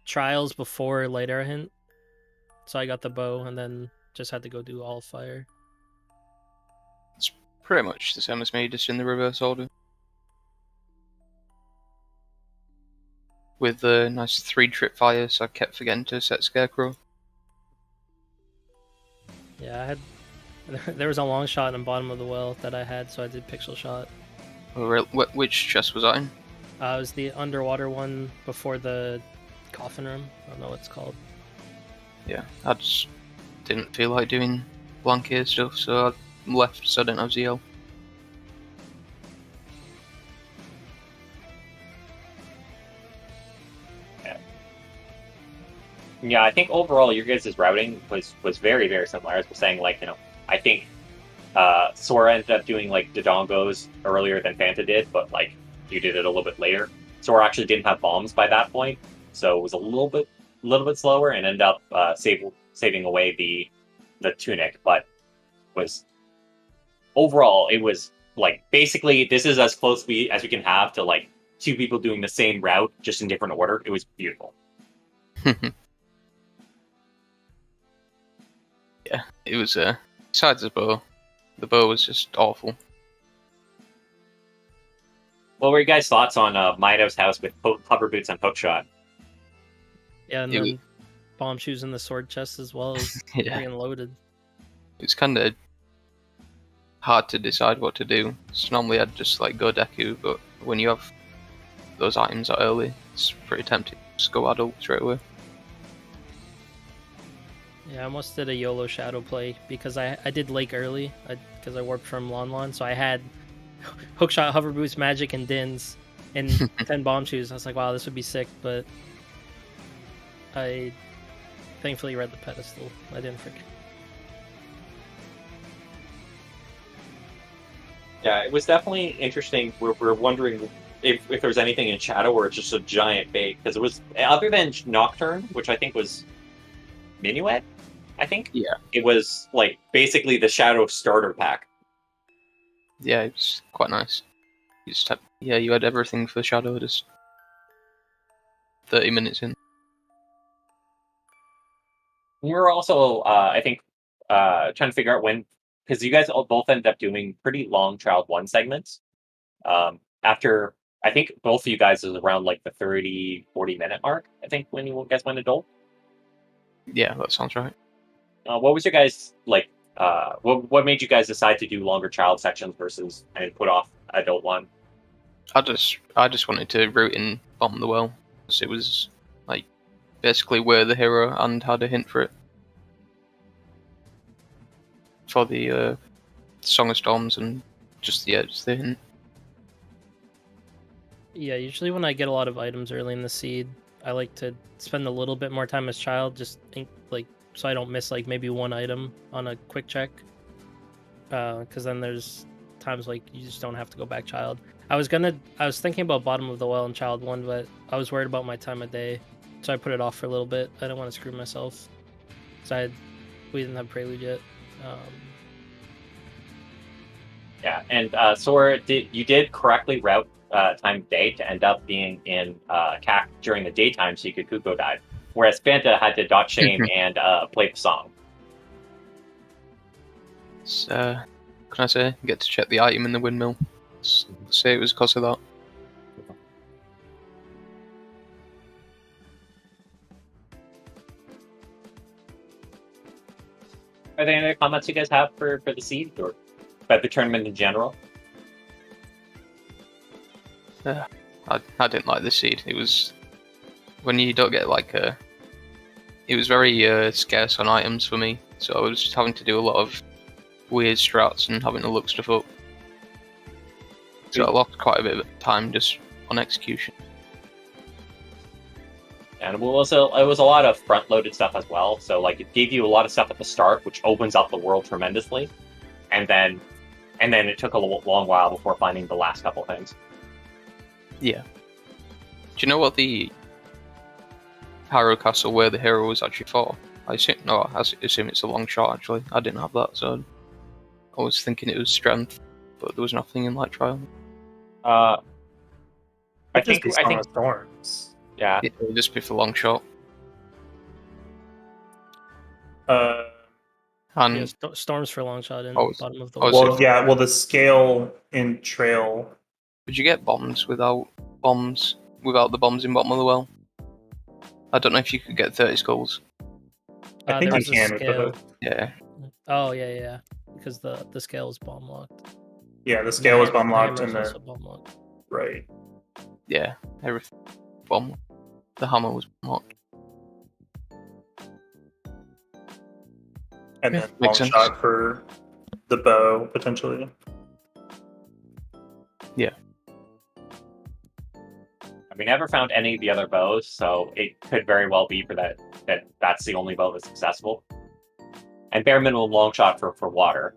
trials before Light Arrow Hint, so I got the bow and then just had to go do all fire.
Pretty much the same as me, just in the reverse order. With the nice 3 trip fire, so I kept forgetting to set Scarecrow.
Yeah, I had. There was a long shot in the bottom of the well that I had, so I did pixel shot.
Which chest was that in?
It was the underwater one before the coffin room. I don't know what it's called.
Yeah, I just didn't feel like doing blanket stuff, so I left so I didn't have ZL.
Yeah, I think overall your guys' routing was very, very similar. As we're saying, like, I think Sora ended up doing like Dodongos earlier than Fanta did, but like you did it a little bit later. Sora actually didn't have bombs by that point, so it was a little bit slower and ended up saving away the tunic. But was overall it was like basically this is as close as we can have to like 2 people doing the same route just in different order. It was beautiful.
Yeah, it was, besides the bow was just awful.
What were your guys' thoughts on Mido's house with hover boots and hookshot?
Yeah, and then bomb shoes in the sword chest as well as
Yeah.
being loaded.
It's kind of hard to decide what to do. So normally I'd just like go Deku, but when you have those items that early, it's pretty tempting to just go adult straight away.
Yeah, I almost did a YOLO shadow play because I did Lake early because I warped from Lon, so I had hookshot, hover boots, magic, and dins, and 10 bomb shoes. I was like, wow, this would be sick, but I thankfully read the pedestal. I didn't forget.
Yeah, it was definitely interesting. We're wondering if there's anything in Shadow or it's just a giant bait, because it was, other than Nocturne, which I think was Minuet, I think?
Yeah.
It was like basically the Shadow starter pack.
Yeah, it was quite nice. You just had, you had everything for Shadow just 30 minutes in.
We were also, I think, trying to figure out when, because you guys all both ended up doing pretty long Child 1 segments. After, I think both of you guys was around like the 30, 40-minute mark, I think, when you guys went adult.
Yeah, that sounds right.
What was your guys, like, what made you guys decide to do longer child sections versus, and put off adult one?
I just wanted to root in Bomb the Well, because it was like basically where the hero and had a hint for it. For the Song of Storms and just the hint.
Yeah, usually when I get a lot of items early in the seed, I like to spend a little bit more time as child, just like so I don't miss like maybe one item on a quick check. Because then there's times like you just don't have to go back child. I was thinking about Bottom of the Well in Child 1, but I was worried about my time of day, so I put it off for a little bit. I didn't want to screw myself. So we didn't have Prelude yet.
Yeah, and Sora, you did correctly route time of day to end up being in CAC during the daytime so you could Kuko dive, whereas Fanta had to dodge shame and play the song.
So, can I say, get to check the item in the windmill? Say it was because of that.
Are there any other comments you guys have for the seed or about the tournament in general?
I didn't like the seed. It was when you don't get like it was very scarce on items for me, so I was having to do a lot of weird strats and having to look stuff up. So I lost quite a bit of time just on execution.
And it was a lot of front-loaded stuff as well. So like it gave you a lot of stuff at the start, which opens up the world tremendously, and then it took a long while before finding the last couple things.
Yeah. Do you know what the Harrow Castle where the hero was actually for? I assume it's a long shot. Actually, I didn't have that, so I was thinking it was strength, but there was nothing in Light Trial.
I think
Storms.
Yeah.
It would just be for long shot.
I
And
Yeah, storms for long shot in
Oh,
bottom of the
oh,
list.
so-
Well, yeah. Well, the scale in trail.
would you get bombs without the bombs in bottom of the well? I don't know if you could get 30 skulls.
I think
there
you
was a
can with the
scale.
hook.
Yeah.
Oh yeah, because the scale is bomb locked.
Yeah, the scale was bomb locked,
The
and
hammer is
then
also bomb locked.
right.
Yeah. Everything. Bomb. The hammer was locked.
And
Yeah,
then long
makes sense.
shot for the bow potentially.
We never found any of the other bows, so it could very well be for that's the only bow that's successful. And bare minimum long shot for water.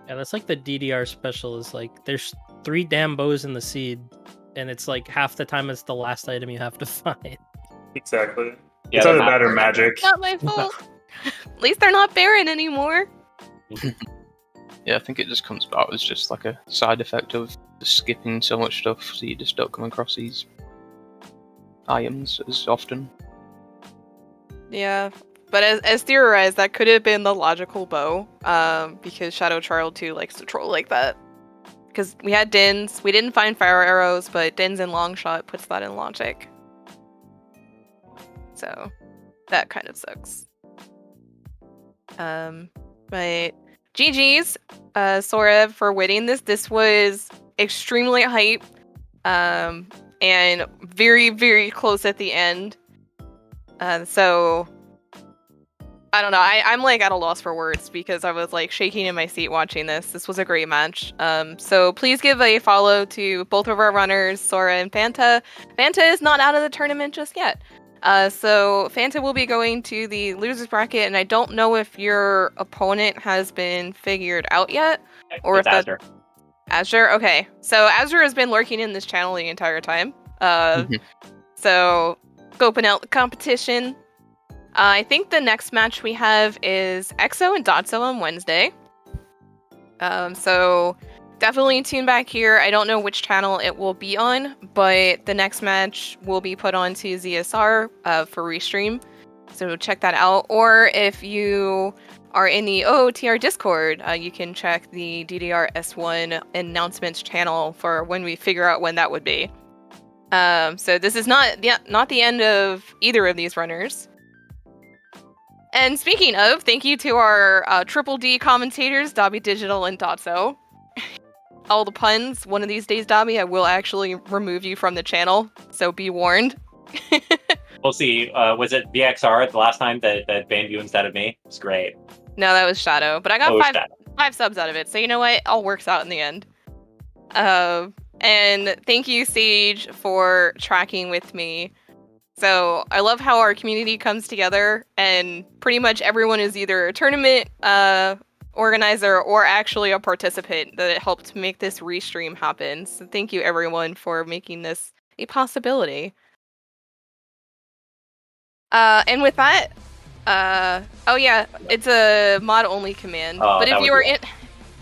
Yeah, that's like the DDR special is like there's 3 damn bows in the seed, and it's like half the time it's the last item you have to find.
Exactly.
Yeah,
It's
the
either
map-
that or magic.
Not my fault. At least they're not barren anymore.
Yeah, I think it just comes about as just like a side effect of just skipping so much stuff, so you just don't come across these items as often.
Yeah, but as theorized, that could have been the logical bow, because Shadow Child 2 likes to troll like that. Because we had Dins, we didn't find fire arrows, but Dins and Longshot puts that in logic. So, that kind of sucks. But GG's, Sora, for winning this. This was extremely hype, and very, very close at the end. So I don't know. I'm like at a loss for words because I was like shaking in my seat watching this. This was a great match. So please give a follow to both of our runners, Sora and Fanta. Fanta is not out of the tournament just yet. So Fanta will be going to the losers bracket, and I don't know if your opponent has been figured out yet, or
It's
if that's
Azure.
Azure. Okay, so Azure has been lurking in this channel the entire time. So scoping out the competition. I think the next match we have is EXO and Dotso on Wednesday. So definitely tune back here. I don't know which channel it will be on, but the next match will be put onto ZSR for restream. So check that out. Or if you are in the OoTR Discord, you can check the DDR S1 announcements channel for when we figure out when that would be. So this is not the end of either of these runners. And speaking of, thank you to our Triple D commentators, Dobby Digital and Dotso. All the puns. One of these days, Dobby, I will actually remove you from the channel, so be warned.
We'll see. Was it VXR the last time that banned you instead of me? It's great.
No, that was Shadow, but I got
Shadow.
5 subs out of it, so you know what? It all works out in the end. And thank you, Sage, for tracking with me. So I love how our community comes together, and pretty much everyone is either a tournament organizer or actually a participant that helped make this restream happen. So thank you, everyone, for making this a possibility. And with that, oh yeah, it's a mod-only command.
Oh,
but
that
if
would
you are
be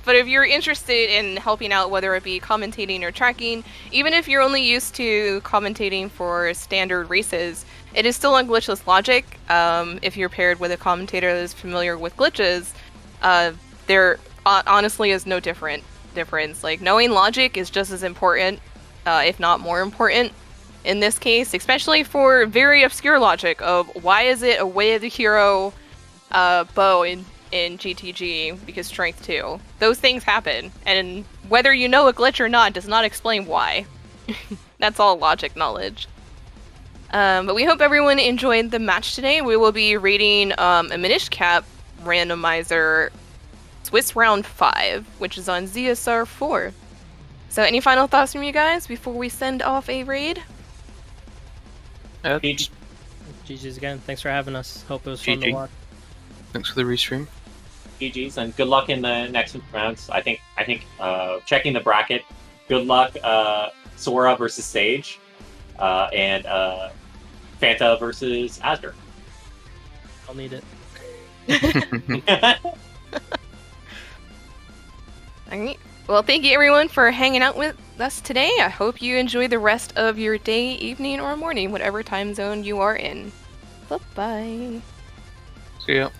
But if you're interested in helping out, whether it be commentating or tracking, even if you're only used to commentating for standard races, it is still on glitchless logic. If you're paired with a commentator that is familiar with glitches, there honestly is no difference. Like, knowing logic is just as important, if not more important, in this case, especially for very obscure logic of why is it a way of the hero bow in GTG because strength 2. Those things happen, and whether you know a glitch or not does not explain why. That's all logic knowledge. But we hope everyone enjoyed the match today. We will be rating a Minish Cap randomizer Swiss Round 5, which is on ZSR 4. So any final thoughts from you guys before we send off a raid?
GG's again. Thanks for having us. Hope it was fun to watch.
Thanks for the restream.
GG's, and good luck in the next rounds. I think checking the bracket. Good luck, Sora versus Sage, and Fanta versus Asger.
I'll need it.
Alright. Well, thank you everyone for hanging out with us today. I hope you enjoy the rest of your day, evening, or morning, whatever time zone you are in. Bye bye.
See ya.